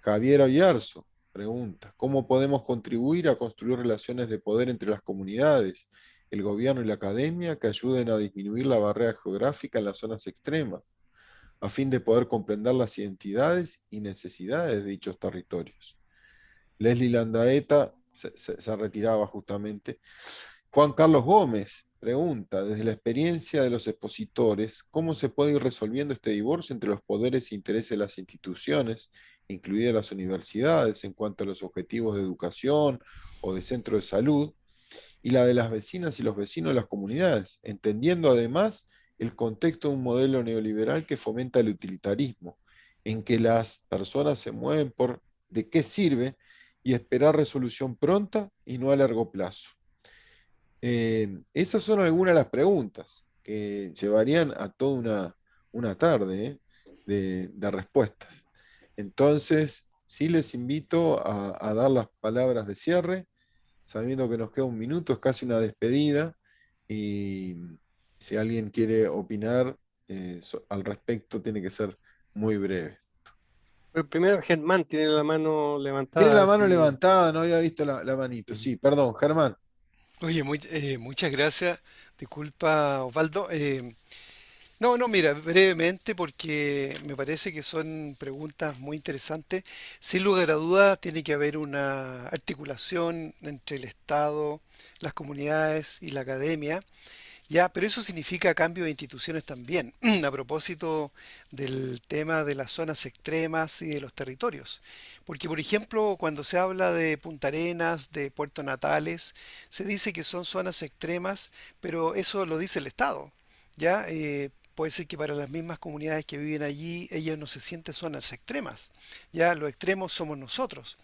Javier Oyarzo pregunta, ¿cómo podemos contribuir a construir relaciones de poder entre las comunidades, el gobierno y la academia que ayuden a disminuir la barrera geográfica en las zonas extremas, a fin de poder comprender las identidades y necesidades de dichos territorios? Leslie Landaeta se retiraba justamente. Juan Carlos Gómez pregunta, desde la experiencia de los expositores, ¿cómo se puede ir resolviendo este divorcio entre los poderes e intereses de las instituciones, incluidas las universidades, en cuanto a los objetivos de educación o de centro de salud, y la de las vecinas y los vecinos de las comunidades, entendiendo además el contexto de un modelo neoliberal que fomenta el utilitarismo, en que las personas se mueven por de qué sirve y esperar resolución pronta y no a largo plazo? Esas son algunas de las preguntas que llevarían a toda una tarde de respuestas. Entonces, sí les invito a dar las palabras de cierre, sabiendo que nos queda un minuto, es casi una despedida, y si alguien quiere opinar al respecto, tiene que ser muy breve. Pero primero Germán tiene la mano Tiene levantada. la mano levantada, no había visto la manito. Sí, perdón, Germán. Oye, muchas gracias. Disculpa, Osvaldo. No, mira, brevemente, porque me parece que son preguntas muy interesantes. Sin lugar a dudas, tiene que haber una articulación entre el Estado, las comunidades y la academia. Ya, pero eso significa cambio de instituciones también, a propósito del tema de las zonas extremas y de los territorios. Porque, por ejemplo, cuando se habla de Punta Arenas, de Puerto Natales, se dice que son zonas extremas, pero eso lo dice el Estado. ¿Ya? Puede ser que para las mismas comunidades que viven allí, ellas no se sienten zonas extremas. Ya, los extremos somos nosotros.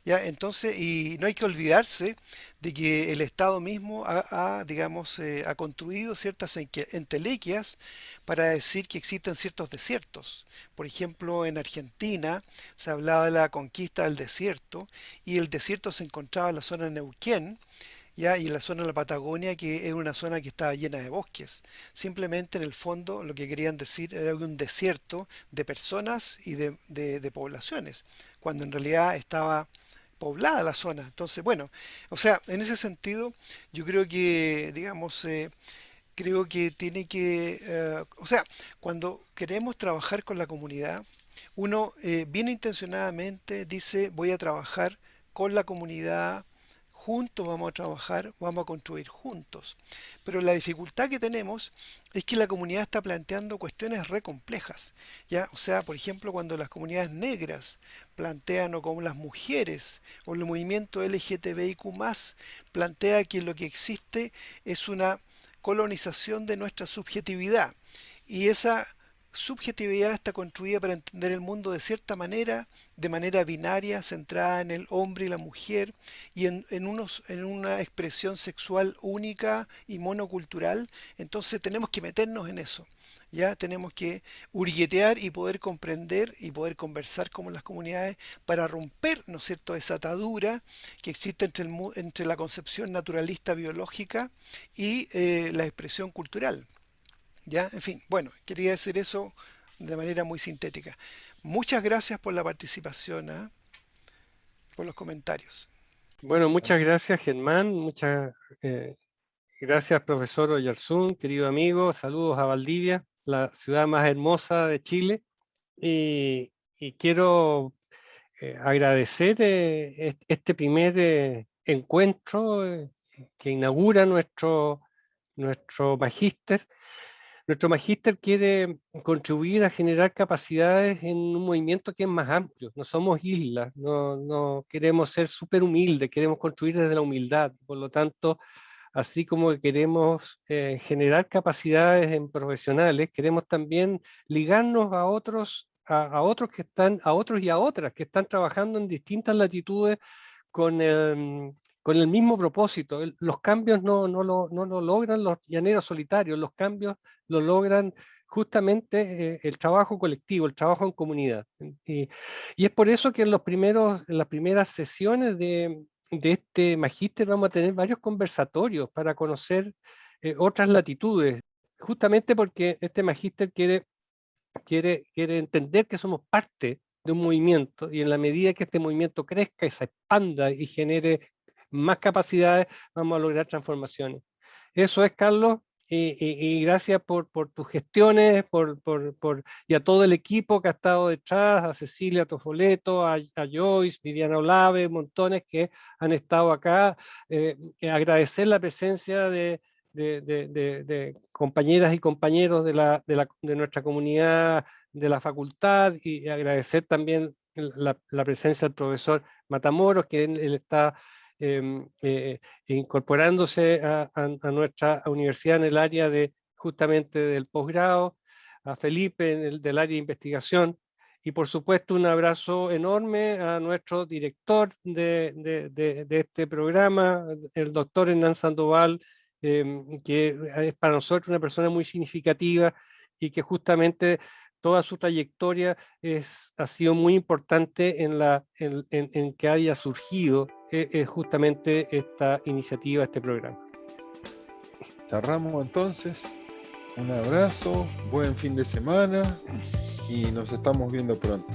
¿Ya? Entonces, y no hay que olvidarse de que el Estado mismo digamos, ha construido ciertas entelequias para decir que existen ciertos desiertos. Por ejemplo, en Argentina se hablaba de la conquista del desierto y el desierto se encontraba en la zona de Neuquén, ¿ya? Y en la zona de la Patagonia, que es una zona que estaba llena de bosques. Simplemente en el fondo lo que querían decir era un desierto de personas y de poblaciones, cuando en realidad estaba poblada la zona. Entonces, bueno, o sea, en ese sentido, yo creo que, digamos, creo que tiene que, o sea, cuando queremos trabajar con la comunidad, uno bien intencionadamente dice, voy a trabajar con la comunidad, juntos vamos a trabajar, vamos a construir juntos. Pero la dificultad que tenemos es que la comunidad está planteando cuestiones re complejas, ¿ya? O sea, por ejemplo, cuando las comunidades negras plantean, o como las mujeres, o el movimiento LGTBIQ+, plantea que lo que existe es una colonización de nuestra subjetividad. Y esa subjetividad está construida para entender el mundo de cierta manera, de manera binaria, centrada en el hombre y la mujer, y en una expresión sexual única y monocultural. Entonces tenemos que meternos en eso. Ya tenemos que hurguetear y poder comprender y poder conversar como las comunidades para romper, ¿no es cierto?, esa atadura que existe entre la concepción naturalista biológica y la expresión cultural. ¿Ya? En fin, bueno, quería decir eso de manera muy sintética. Muchas gracias por la participación, ¿ah? Por los comentarios. Bueno, muchas gracias, Germán. Muchas gracias, profesor Oyarzún, querido amigo. Saludos a Valdivia, la ciudad más hermosa de Chile. Y quiero agradecer este primer encuentro que inaugura nuestro magíster. Nuestro magíster quiere contribuir a generar capacidades en un movimiento que es más amplio. No somos islas, no queremos ser súper humildes, queremos construir desde la humildad. Por lo tanto, así como queremos generar capacidades en profesionales, queremos también ligarnos a otros que están, a otros y a otras que están trabajando en distintas latitudes con con el mismo propósito. Los cambios no lo logran los llaneros solitarios, los cambios lo logran justamente el trabajo colectivo, el trabajo en comunidad. Y es por eso que en las primeras sesiones de este magíster vamos a tener varios conversatorios para conocer otras latitudes, justamente porque este magíster quiere entender que somos parte de un movimiento, y en la medida que este movimiento crezca y se expanda y genere más capacidades, vamos a lograr transformaciones. Eso es, Carlos, y gracias por tus gestiones, y a todo el equipo que ha estado detrás, a Cecilia Tofoleto, a Joyce, Viviana Olave, montones que han estado acá. Agradecer la presencia de compañeras y compañeros de nuestra comunidad, de la facultad, y agradecer también la presencia del profesor Matamoros, que él está incorporándose a nuestra universidad en el área justamente del posgrado, a Felipe del área de investigación, y por supuesto un abrazo enorme a nuestro director de este programa, el doctor Hernán Sandoval, que es para nosotros una persona muy significativa y que justamente toda su trayectoria ha sido muy importante en que haya surgido justamente esta iniciativa, este programa. Cerramos entonces. Un abrazo, buen fin de semana y nos estamos viendo pronto.